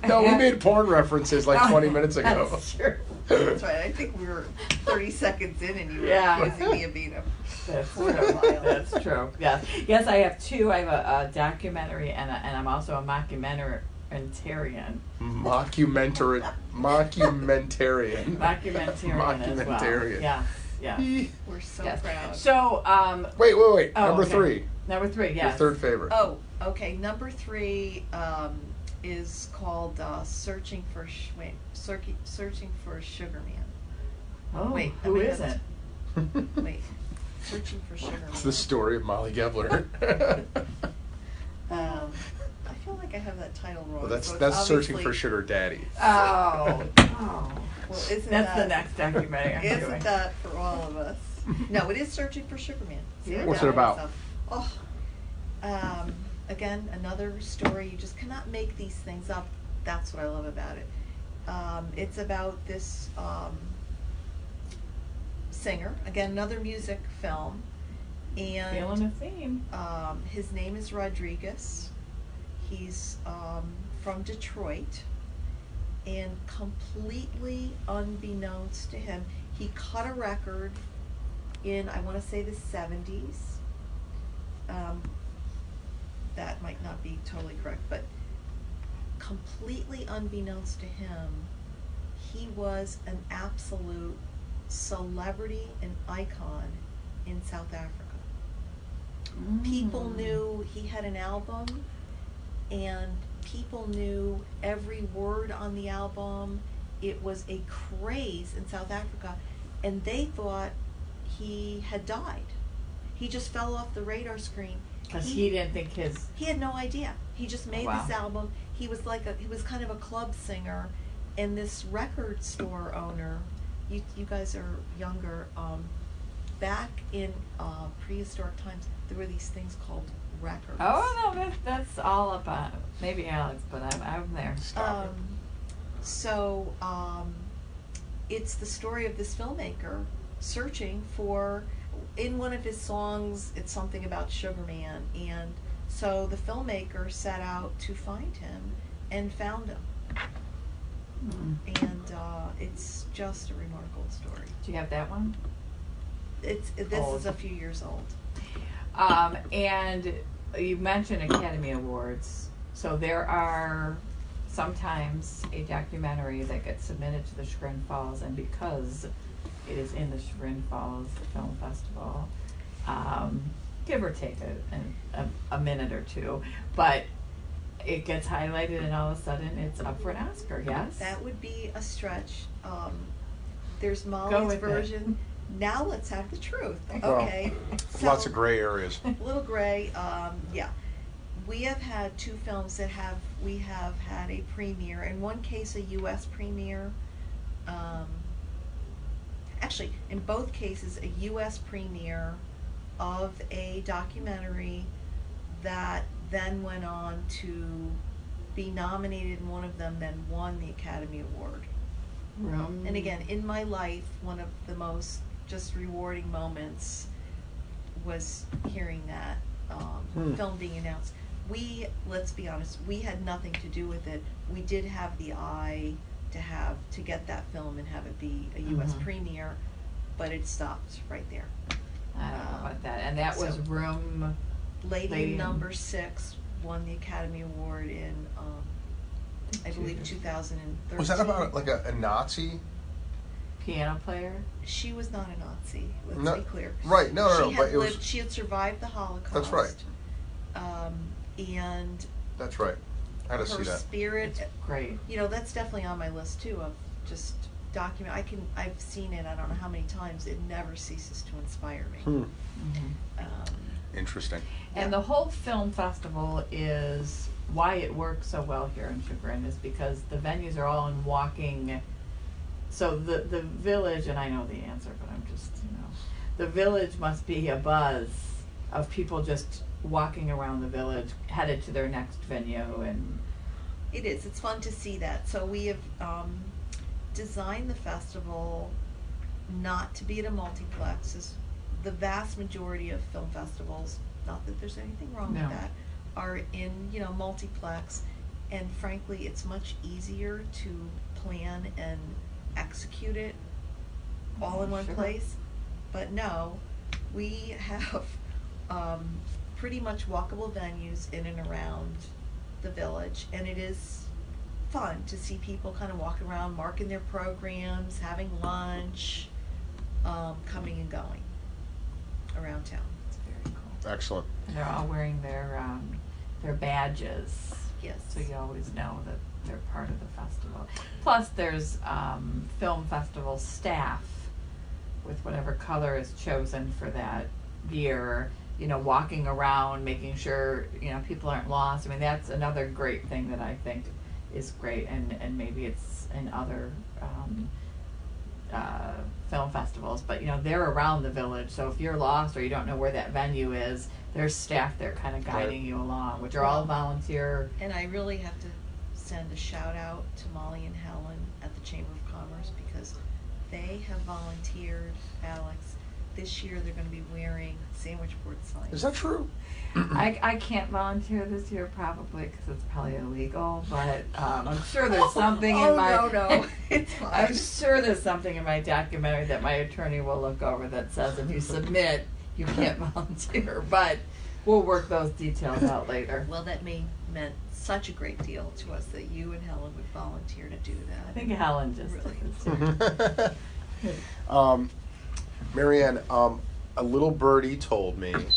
No, we made porn references like 20 minutes ago. That's true. That's right. I think we were 30 seconds in and you were Yeah. accusing me of being a That's What true. a mile. That's true. Yes. Yes, I have two. I have a documentary and I'm also a mockumentarian. Mockumentarian. Mockumentarian as well. Mockumentarian. Yes. Yes. We're so Yes. proud. So, Wait. oh, Number okay. 3. Number 3, Your yes. third favorite. Oh, okay. Number 3 is called Searching for Sugar Man. Oh, Wait, who I mean, is it? Wait, Searching for Sugar Man. It's the story of Molly Gebler. I feel like I have that title wrong. Well, that's so it's Searching obviously- for Sugar Daddy. Oh. Well, isn't That's the that- next documentary I'm Isn't doing. that for all of us? No, it is Searching for Sugar Man. See, I What's got it about? myself. Oh, again, another story. You just cannot make these things up. That's what I love about it. It's about this singer. Again, another music film. And Feeling a theme. his name is Rodriguez. He's from Detroit. And completely unbeknownst to him, he cut a record in, I want to say, the 70s. That might not be totally correct, but completely unbeknownst to him, he was an absolute celebrity and icon in South Africa. People knew he had an album, and people knew every word on the album. It was a craze in South Africa, and they thought he had died. He just fell off the radar screen. Because he didn't think his... He had no idea. He just made this album. He was he was kind of a club singer, and this record store owner, you guys are younger, back in prehistoric times, there were these things called records. Oh, no, that's all about, maybe Alex, but I'm there. So, it's the story of this filmmaker searching for, in one of his songs, it's something about Sugar Man, and so the filmmaker set out to find him and found him. And it's just a remarkable story. Do you have that one? This is a few years old. And you mentioned Academy Awards, so there are sometimes a documentary that gets submitted to the Chagrin Falls, and because it is in the Chagrin Falls Film Festival, give or take a minute or two, but it gets highlighted and all of a sudden it's up for an Oscar, yes? That would be a stretch. There's Molly's version. Now let's have the truth. Okay. So, lots of gray areas. A little gray, yeah. We have had two films that we have had a premiere. In one case, a U.S. premiere. Actually, in both cases, a U.S. premiere of a documentary that then went on to be nominated in one of them, then won the Academy Award. And again, in my life, one of the most just rewarding moments was hearing that film being announced. Let's be honest, we had nothing to do with it. We did have the eye to get that film and have it be a U.S. premiere, but it stopped right there. I don't know about that. And that was Room... Lady Number 6 won the Academy Award in, I believe, 2013. Was that about like a Nazi piano player? She was not a Nazi. Let's be clear. Right? No. But she had survived the Holocaust. That's right. And that's right. I had to see that. Her spirit, it's great. That's definitely on my list too. Of just document. I've seen it. I don't know how many times. It never ceases to inspire me. Interesting. And the whole film festival is why it works so well here in Chagrin is because the venues are all in walking. So the village, and I know the answer, but I'm just, the village must be a buzz of people just walking around the village, headed to their next venue. And it is. It's fun to see that. So we have designed the festival not to be at a multiplex. As the vast majority of film festivals, not that there's anything wrong with that, are in, multiplex. And frankly, it's much easier to plan and execute it all in one place. But no, we have pretty much walkable venues in and around the village, and it is fun to see people kind of walking around, marking their programs, having lunch, coming and going around town. It's very cool. Excellent. And they're all wearing their badges. Yes. So you always know that they're part of the festival. Plus there's film festival staff with whatever color is chosen for that year, walking around, making sure, people aren't lost. I mean, that's another great thing that I think is great, and maybe it's in other film festivals, but they're around the village, so if you're lost or you don't know where that venue is, there's staff there kind of guiding you along, which are all volunteer. And I really have to send a shout out to Molly and Helen at the Chamber of Commerce, because they have volunteered, Alex, this year they're going to be wearing sandwich board signs. Is that true? I can't volunteer this year probably because it's probably illegal, but I'm sure there's something in my... No, it's fine. I'm sure there's something in my documentary that my attorney will look over that says if you submit, you can't volunteer, but we'll work those details out later. Well, that meant such a great deal to us that you and Helen would volunteer to do that. I think Helen just Really. Marianne, a little birdie told me that...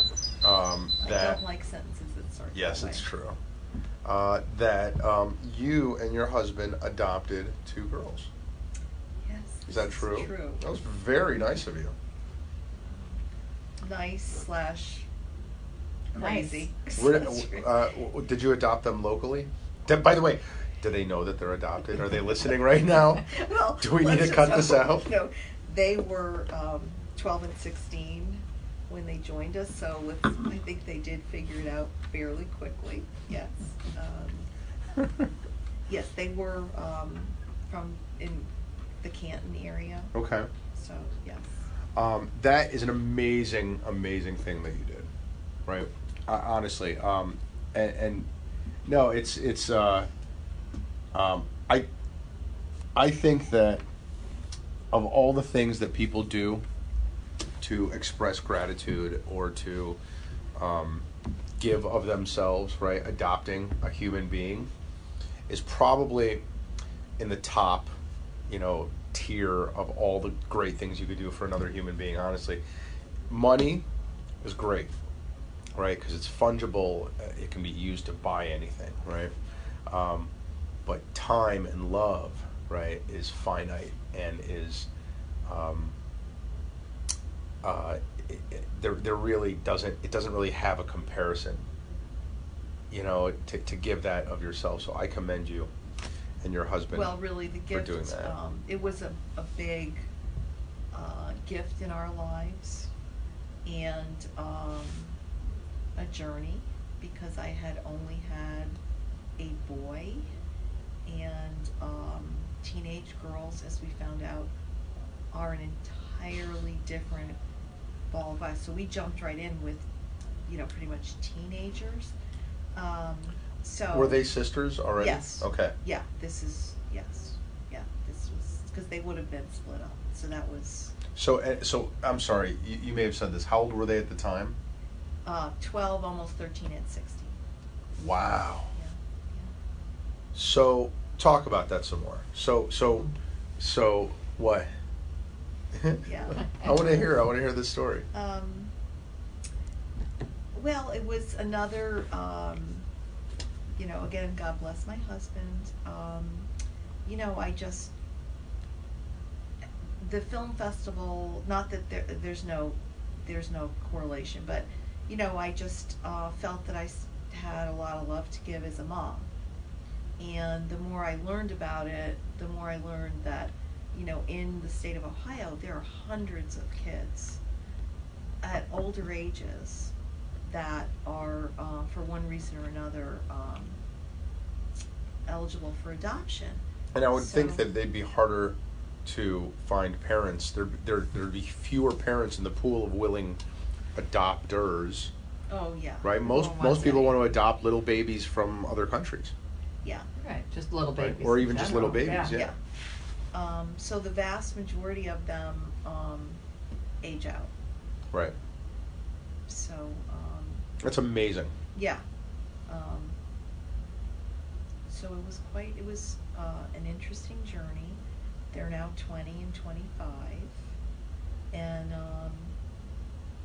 I don't like sentences that start Yes, that way. it's true. That you and your husband adopted 2 girls. Yes. Is that this true? True. That was very nice of you. Nice / crazy. Did you adopt them locally? By the way, do they know that they're adopted? Are they listening right now? Well, do we need to cut this out? No, they were 12 and 16 when they joined us, so I think they did figure it out fairly quickly. Yes. Yes, they were from in the Canton area. Okay. So, yes. That is an amazing, amazing thing that you did, right? Honestly, and no, it's I think that of all the things that people do to express gratitude or to give of themselves, right? Adopting a human being is probably in the top, tier of all the great things you could do for another human being. Honestly, money is great, right? Because it's fungible. It can be used to buy anything, right? But time and love, right, is finite and is there really doesn't really have a comparison, to give that of yourself. So I commend you and your husband. Well, really, the gift, for doing that. It was a big gift in our lives and a journey, because I had only had a boy, and teenage girls, as we found out, are an entirely different ball of wax. So we jumped right in with, pretty much teenagers. So Were they sisters already? Yes. Okay. Yeah, this was because they would have been split up. So that was So I'm sorry, you may have said this. How old were they at the time? 12, almost 13, and 16. Wow. Yeah. So talk about that some more. So what? Yeah. I want to hear this story. Well, it was another, again, God bless my husband. The film festival, not that there's no correlation, but, I just felt that I had a lot of love to give as a mom. And the more I learned about it, the more I learned that, in the state of Ohio, there are hundreds of kids at older ages that are, for one reason or another, eligible for adoption. And I would think that they'd be harder to find parents. There'd be fewer parents in the pool of willing adopters. Oh yeah. Right. Most people want to adopt little babies from other countries. Yeah. Right, just little babies. Right. Or even just little babies. Yeah. So the vast majority of them age out. Right. So. That's amazing. Yeah. So it was an interesting journey. They're now 20 and 25, and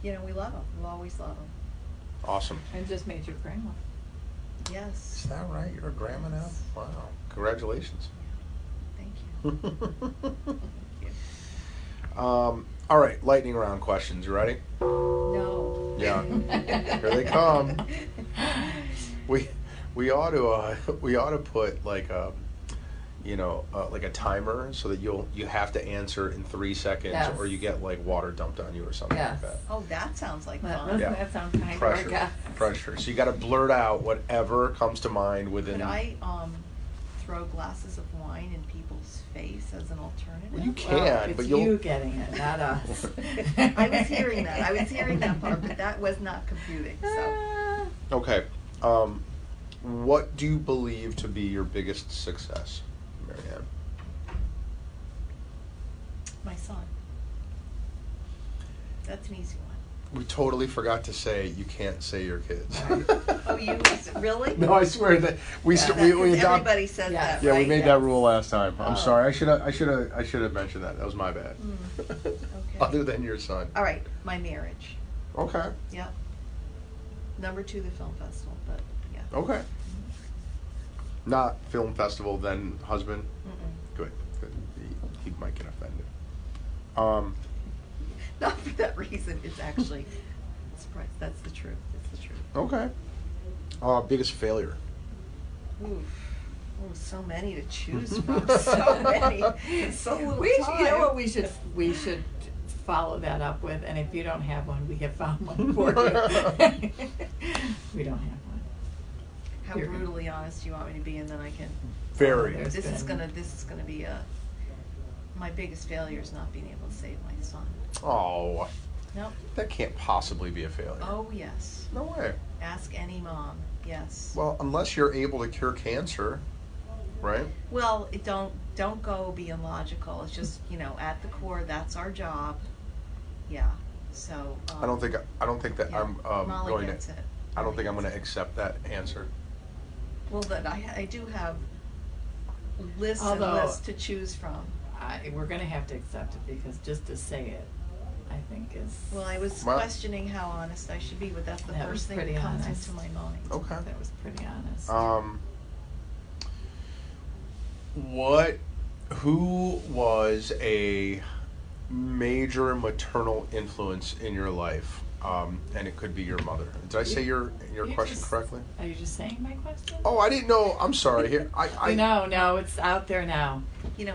we love them. We'll always love them. Awesome. And just made you grandma. Yes. Is that right? You're a grandma now? Wow. Congratulations. Thank you. Thank you. All right, lightning round questions. You ready? No. Yeah. Here they come. We ought to put like a timer so that you have to answer in 3 seconds, yes. or you get like water dumped on you or something yes. like that. Oh, that sounds like fun. Yeah. That sounds kind Pressure. of Pressure. So you got to blurt out whatever comes to mind within. Could I throw glasses of wine in people's face as an alternative? Well, you can, well, but you getting it, not us. I was hearing that part, but that was not computing. So. Okay. What do you believe to be your biggest success, Marianne? My son. That's an easy one. We totally forgot to say you can't say your kids. Oh, you really? No, I swear that we everybody says that. Yeah, right? we made that rule last time. I'm Oh. sorry. I should have mentioned that. That was my bad. Okay. Other than your son. All right, my marriage. Okay. Yep. Number 2, the film festival, but yeah. Okay. Not film festival, then husband. Mm-mm. Good. He might get offended. Not for that reason. It's actually surprise. That's the truth. It's the truth. Okay. Biggest failure. Oof. Oh, so many to choose from. So many. It's so little time. You know what we should follow that up with, and if you don't have one, we have found one for you. We don't have one. How brutally honest do you want me to be, and then I can. Very. This is gonna be my biggest failure is not being able to save my son. Oh. Nope. That can't possibly be a failure. Oh yes. No way. Ask any mom. Yes. Well, unless you're able to cure cancer, right? Well, don't go being logical. It's just, at the core, that's our job. Yeah. So. I don't think that yeah. I'm Molly going gets to. it. I don't think I'm Molly going to accept that answer. Well, but I do have lists Although, and lists to choose from. We're going to have to accept it because just to say it, I think is. Well, I was questioning how honest I should be, but that's the That first was thing that comes honest. into my mind. Okay. That was pretty honest. Who was a major maternal influence in your life? And it could be your mother. Did I say your question correctly? Are you just saying my question? Oh, I didn't know. I'm sorry. Here, No, it's out there now.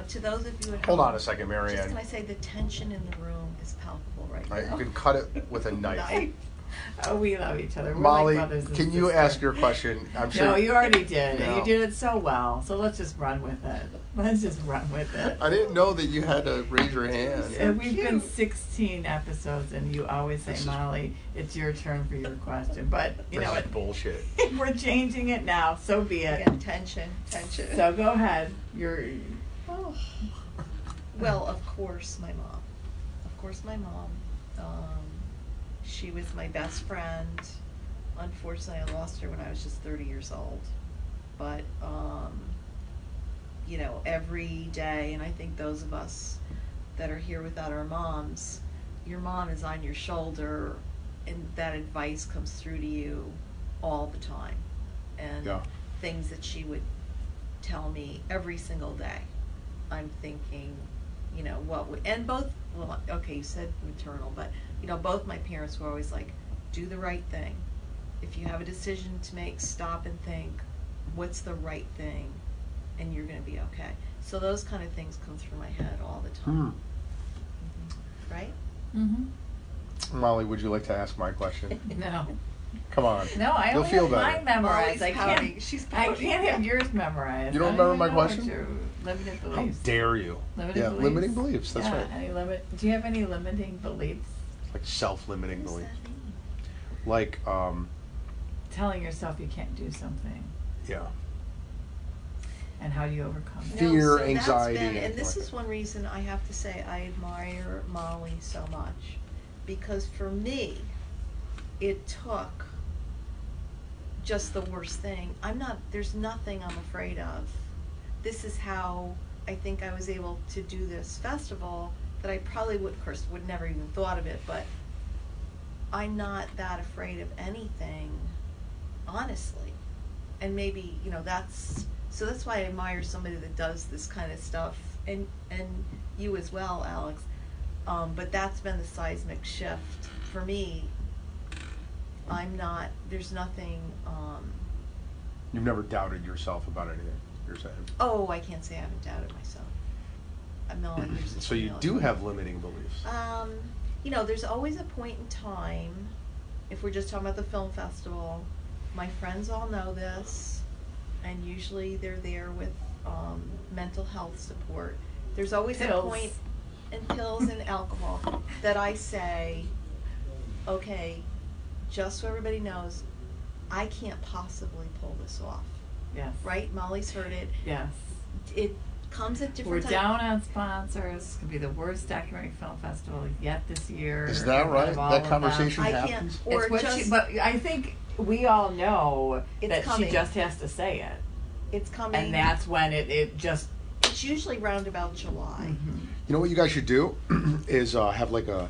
To those of you at Hold home, on a second, Marianne. just can I say the tension in the room is palpable right now. You can cut it with a knife. Oh, we love each other. We're Molly, like brothers and can you sisters. ask your question? I'm sure. No, you already did. No. And you did it so well. So let's just run with it. Let's just run with it. I didn't know that you had to raise your hand. And we've been 16 episodes, and you always say, Molly, it's your turn for your question. But, you know This what? is bullshit. We're changing it now. So be it. Again, tension. So go ahead. Oh. Well, of course, my mom. She was my best friend. Unfortunately, I lost her when I was just 30 years old. But, every day, and I think those of us that are here without our moms, your mom is on your shoulder, and that advice comes through to you all the time. And things that she would tell me every single day. I'm thinking, and both, well, okay, you said maternal, but, both my parents were always like, do the right thing. If you have a decision to make, stop and think, what's the right thing, and you're going to be okay. So those kind of things come through my head all the time. Mm-hmm. Right? Mm-hmm. Molly, would you like to ask my question? No. Come on. No, I You'll don't feel have better. mine memorized. Molly's pouting. She's I pouting. can't have yours memorized. You don't I remember my even know what question? your limited How beliefs. dare you? Limiting beliefs. That's right. Do you have any limiting beliefs? Like self-limiting What does beliefs. that mean? Like, Telling yourself you can't do something. yeah. And how do you overcome it? Fear, so that's anxiety, and and this like is one reason I have to say I admire Molly so much, because for me, it took just the worst thing. There's nothing I'm afraid of. This is how I think I was able to do this festival that I probably would never even thought of it, but I'm not that afraid of anything, honestly. And maybe, that's why I admire somebody that does this kind of stuff, and you as well, Alex. But that's been the seismic shift for me. There's nothing. You've never doubted yourself about anything, you're saying? Oh, I can't say I haven't doubted myself. A million years. So you do have limiting beliefs. There's always a point in time, if we're just talking about the film festival, my friends all know this, and usually they're there with mental health support. There's always Pills. a point in pills and alcohol that I say, okay, just so everybody knows, I can't possibly pull this off. Yes. Right? Molly's heard it. Yes. It comes at We're different down on sponsors. It's going to be the worst documentary film festival yet this year. Is that right? Of all That of conversation I happens? can't, or It's what just, but I think we all know It's that coming. she just has to say it. it's coming. And that's when it just... It's usually round about July. Mm-hmm. You know what you guys should do is have like a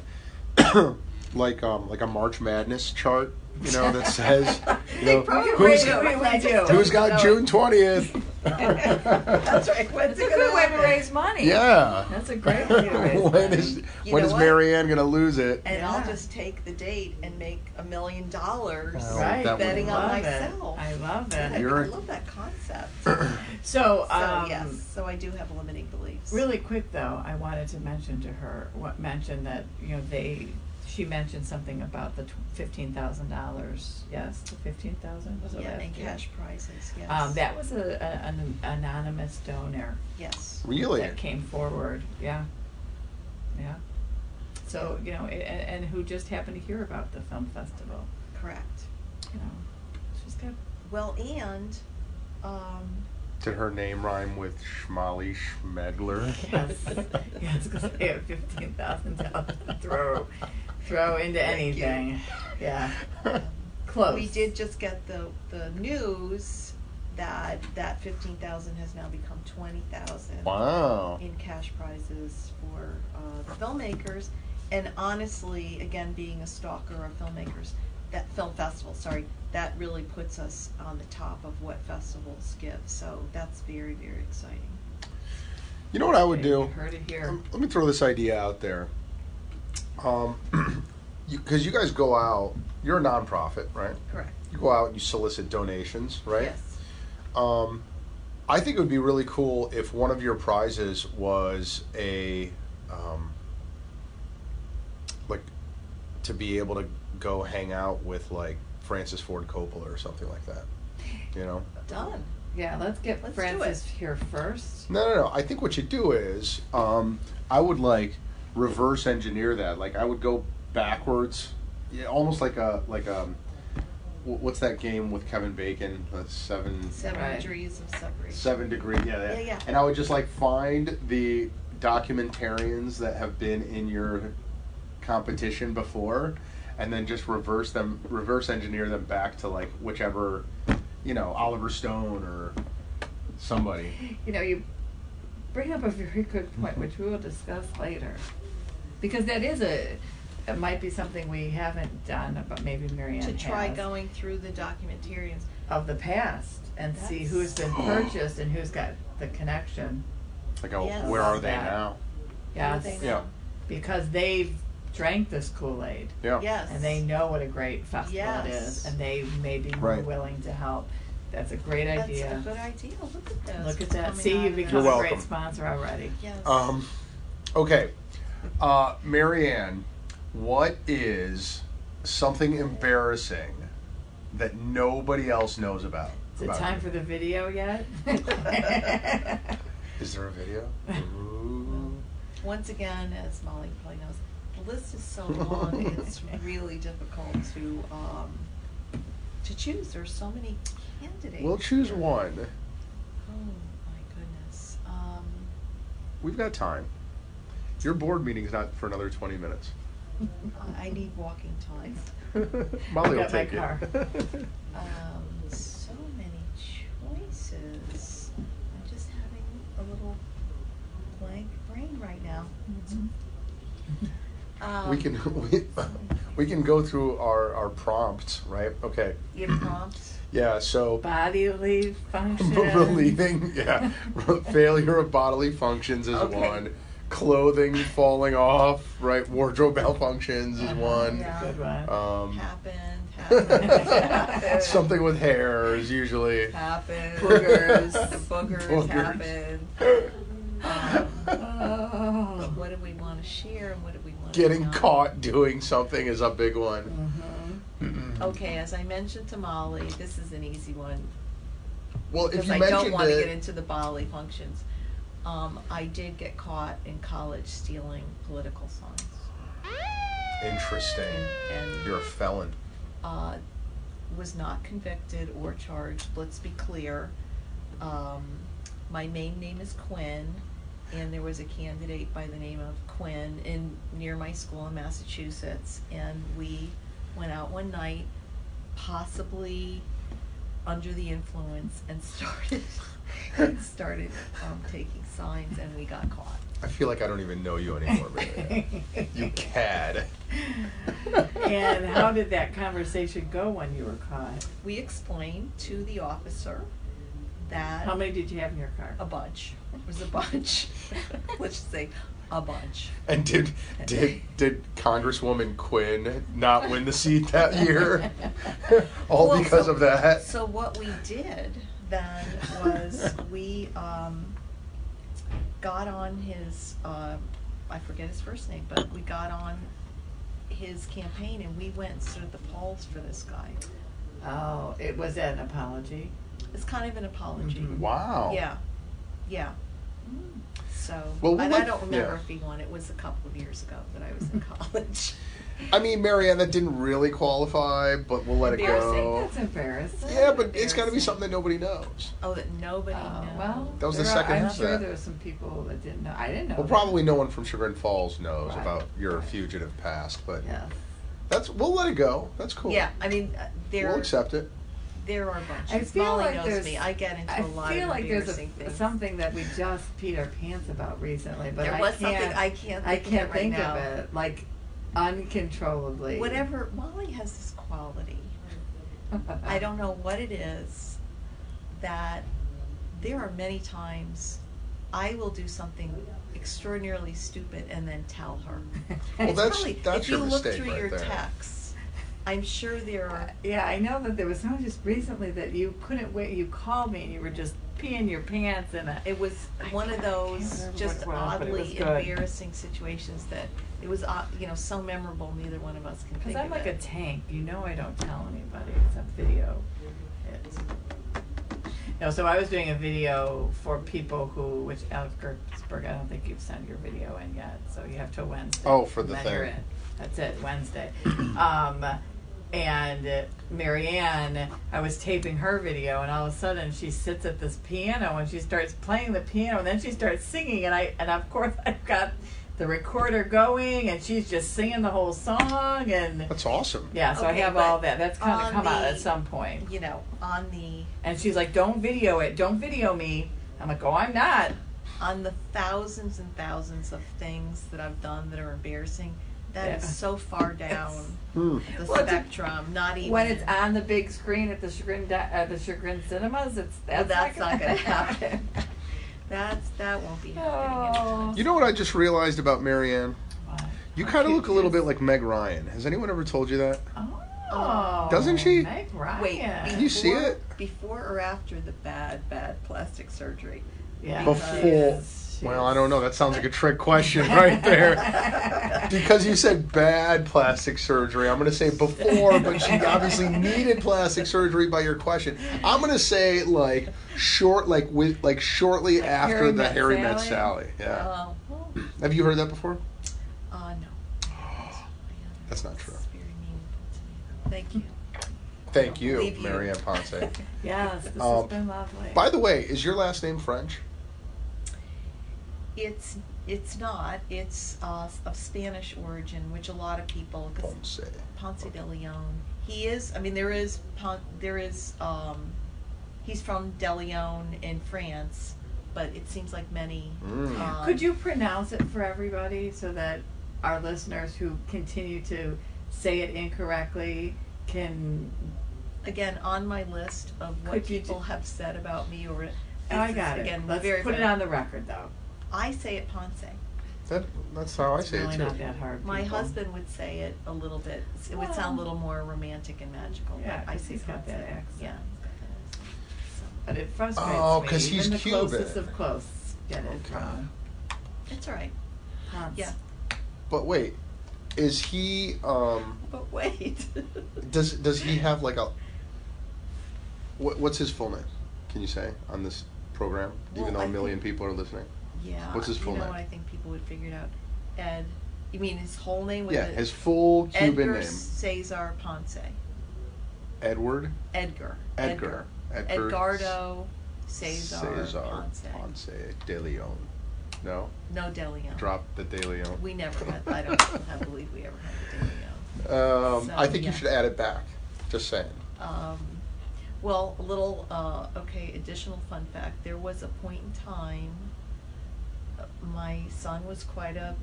like a March Madness chart. You know that says who's got June 20th. That's right. When's That's it a gonna good way to happen? raise money. Yeah. That's a great way to raise when money. is You when know is what? Marianne gonna lose it? And Yeah. I'll just take the date and make $1 million Right. that betting would- on Love it. myself. I love it. I You're- love that concept. So, So yes, so I do have limiting beliefs. really quick though, I wanted to mention to her, mention that, she mentioned something about the $15,000. Yes, the $15,000 was it Yeah, last and year? cash prizes. Yes. That was an anonymous donor Yes. Really? that came forward. Yeah. Yeah. So, and who just happened to hear about the film festival. Correct. She's got... Well, and Did her name rhyme with Schmally Schmegler? Yes, because they have $15,000 to throw into anything. Yeah. Close. we did just get the news that $15,000 has now become $20,000 Wow. in cash prizes for the filmmakers. And honestly, again, being a stalker of filmmakers, that film festival, that really puts us on the top of what festivals give. So that's very, very exciting. You know what I would You do? heard it here. Let me throw this idea out there. Because you guys go out, you're a nonprofit, right? Correct. You go out and you solicit donations, right? Yes. I think it would be really cool if one of your prizes was like to be able to go hang out with like Francis Ford Coppola or something like that. You know? Done. Yeah, let's get Let's do Francis it. here first. No. I think what you do is I would like reverse engineer that. Like I would go backwards, almost like a what's that game with Kevin Bacon? Seven Right. degrees of separation. 7 degree. Yeah. Yeah. And I would just like find the documentarians that have been in your competition before, and then just reverse engineer them back to like whichever, Oliver Stone or somebody. You bring up a very good point, which we will discuss later, because that is it might be something we haven't done, but maybe Marianne To try has, going through the documentarians. of the past and see That's- who's been purchased and who's got the connection. Like, Yes. where are they That. now? Yes, They know. Yeah. because they've drank this Kool-Aid. Yeah. Yes. And they know what a great festival it Yes. is, and they may be more Right. willing to help. That's a great idea. That's a good idea. Look at this. Look at What's that. coming See, out you've of become this. a You're great welcome. sponsor already. Yes. Okay. Marianne, what is something embarrassing that nobody else knows about? Is it time for the video yet? Is there a video? Ooh. Once again, as Molly probably knows, the list is so long, it's really difficult to choose. There's so many candidates. We'll choose here. one. Oh my goodness. We've got time. Your board meeting's not for another 20 minutes. I need walking time. Molly will Got my take it. car. So many choices. I'm just having a little blank brain right now. We can go through our prompts, right? Okay. Your prompts. Yeah. So Bodily function. relieving, yeah, failure of bodily functions is Okay. one. Clothing falling off, right? Wardrobe malfunctions is one. Yeah. Good one. Happened. Something with hair is usually. Happened. Boogers. The boogers Boogers. happened. Oh. What do we want to share and what do we want Getting to not? caught doing something is a big one. Mhm. Okay, as I mentioned to Molly, this is an easy one. Well, if because you I mentioned don't want to it- get into the bodily functions. I did get caught in college stealing political signs. Interesting. And You're a felon. was not convicted or charged. Let's be clear. My main name is Quinn, and there was a candidate by the name of Quinn near my school in Massachusetts, and we went out one night, possibly under the influence, and started taking signs, and we got caught. I feel like I don't even know you anymore, Mary. You cad. And how did that conversation go when you were caught? We explained to the officer that... How many did you have in your car? A bunch. It was a bunch. Let's just say a bunch. And did Congresswoman Quinn not win the seat that year? All Well, because so- of that? So what we did then was we got on his, I forget his first name, but we got on his campaign and we went and stood at the polls for this guy. Oh, it was an apology. It's kind of an apology. Mhm. Wow. Yeah. Yeah. So, Well, and we'll I don't remember yeah. if he won. It was a couple of years ago that I was in college. I mean, Marianne, that didn't really qualify, but we'll let it Embarrassing. go. That's embarrassing. Yeah, but it's got to be Embarrassing. something that nobody knows. Oh, that nobody knows. Well, That was the there second I'm of sure that. there were some people that didn't know. I didn't know. Well, that. probably no one from Chagrin Falls knows Right. about your Right. fugitive past, but Yeah. we'll let it go. That's cool. Yeah, I mean, We'll accept it. there are bunches. I feel Molly like knows there's. me. I get into I a lot feel of like there's embarrassing things. something that we just peed our pants about recently, but There I was can't. something I can't I think can't of it right think now. of it like uncontrollably. Whatever, Molly has this quality. I don't know what it is, that there are many times I will do something extraordinarily stupid and then tell her. Well, It's that's probably, your if you look mistake through right your there. texts, I'm sure there are. Yeah, I know that there was someone just recently that you couldn't wait. You called me and you were just peeing your pants, and It was one of those remember just what it was, but it was oddly good. embarrassing situations that it was, so memorable. Neither one of us can because think I'm of like it. a tank. You know, I don't tell anybody except video. No, so I was doing a video for people which Alex Gertzberg, I don't think you've sent your video in yet, so you have till Wednesday. Oh, for the And then you're thing. in. That's it, Wednesday. And Marianne, I was taping her video, and all of a sudden she sits at this piano and she starts playing the piano, and then she starts singing, and of course I've got the recorder going, and she's just singing the whole song, and That's awesome. yeah, so Okay, I have but all that. That's kind of on come out the- at some point. On the And she's like, "Don't video it. Don't video me." I'm like, "Oh, I'm not." on the thousands and thousands of things that I've done that are embarrassing, that Yeah. is so far down Hmm. the Well, it's a- spectrum. Not even When it's on the big screen at the Chagrin Cinemas, that's not not going gonna to happen. That won't be happening Oh. anytime. You know what I just realized about Marianne? What? You How kind of cute look a little she bit is. like Meg Ryan. Has anyone ever told you that? Oh, Doesn't she? Meg Ryan. Wait, Can you see it? Before or after the bad plastic surgery? Yeah, Before. she is. Well, I don't know. That sounds like a trick question right there. Because you said bad plastic surgery, I'm going to say before, but she obviously needed plastic surgery by your question. I'm going to say shortly after Harry the Met Harry Met Sally? Sally. Yeah. Well, Have you heard that before? no. That's not true. That's very meaningful to me. Thank you. Thank you, Believe you. Marianne Ponce. Yes, this has Um, been lovely. By the way, is your last name French? It's not. It's of Spanish origin, which a lot of people. 'Cause Ponce. Ponce de Leon. He is. I mean, there is. He's from De Leon in France, but it seems like many. Mm. Could you pronounce it for everybody so that our listeners who continue to say it incorrectly can? Again, on my list of what Could you people have said about me, or Oh, I got it. Again, Let's very put it bad. on the record, though. I say it Ponce. That's how I It's say really it too. not that hard. My people. husband would say it a little bit. It would sound a little more romantic and magical. Yeah, but I 'cause say he's got Ponce. that accent. Yeah, he's got that accent. But it frustrates Oh, me. 'cause he's Even the Cuban. closest of close get it Okay. from So, it's all right. Ponce. Yeah. But wait, is he? But wait. Does he have like a? What's his full name? Can you say on this program, even though a million people are listening? Yeah. What's his full name? You know what? I think people would figure it out. Ed. You mean his whole name? Yeah, his full Cuban Edgar name. Cesar Ponce. Edward? Edgar. Edgardo Cesar Ponce de Leon. No? No De Leon. Drop the de Leon. We never had, I believe we ever had the De Leon. I think you should add it back. Just saying. Well, a little, additional fun fact. There was a point in time, my son was quite a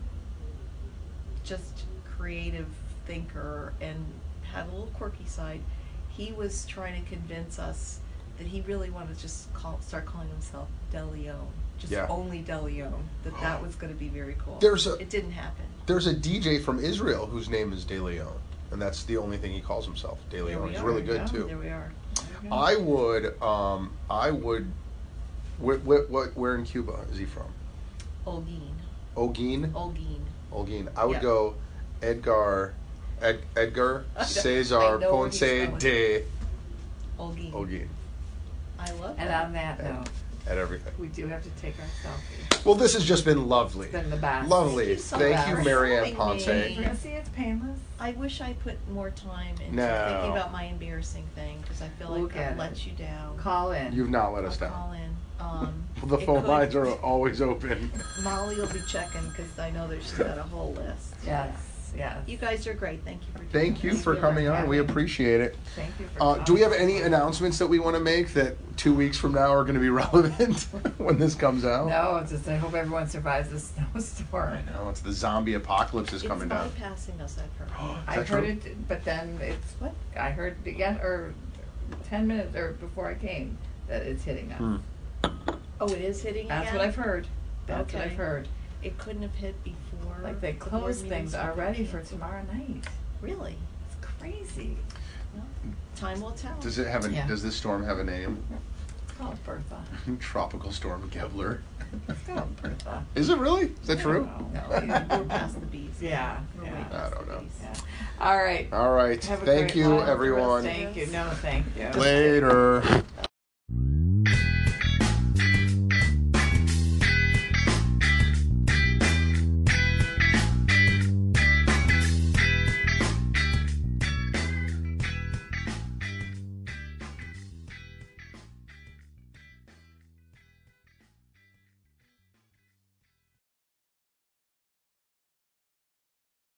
just creative thinker and had a little quirky side. He was trying to convince us that he really wanted to just start calling himself De Leon. Just only De Leon. That was going to be very cool. It didn't happen. There's a DJ from Israel whose name is De Leon, and that's the only thing he calls himself. De Leon. He's really good too. There we are. I would. Where in Cuba is he from? Holguin. I would go Edgar Cesar Ponce de Holguin. I love that. And on that note, at everything, we do have to take our selfie. Well, this has just been lovely. It's been the best. Lovely. Thank you, Marianne Ponce. See, it's painless. I wish I put more time into thinking about my embarrassing thing because I feel like I've let you down. Call in. You've not let us down. Call in. The phone lines are always open. Molly will be checking because I know that she's got a whole list. Yes. You guys are great. Thank you for doing Thank you for coming on. We appreciate it. Thank you for do we have any announcements that we want to make that 2 weeks from now are going to be relevant when this comes out? No, it's just I hope everyone survives the snowstorm. I know, it's the zombie apocalypse is coming down. It's bypassing us, I've heard. I heard it, but then it's what? I heard 10 minutes or before I came that it's hitting us. Oh, it is hitting again? That's what I've heard. That's what I've heard. It couldn't have hit before. Like they closed things already for tomorrow night. Really? It's crazy. Well, time will tell. Does it have Does this storm have a name? It's called Bertha. Tropical Storm Kevlar. It's called Bertha. Is it really? Is that true? No, we're past the bees. Yeah. I don't know. Yeah. All right. All right. Thank you, everyone. Thank you. No, thank you. Later.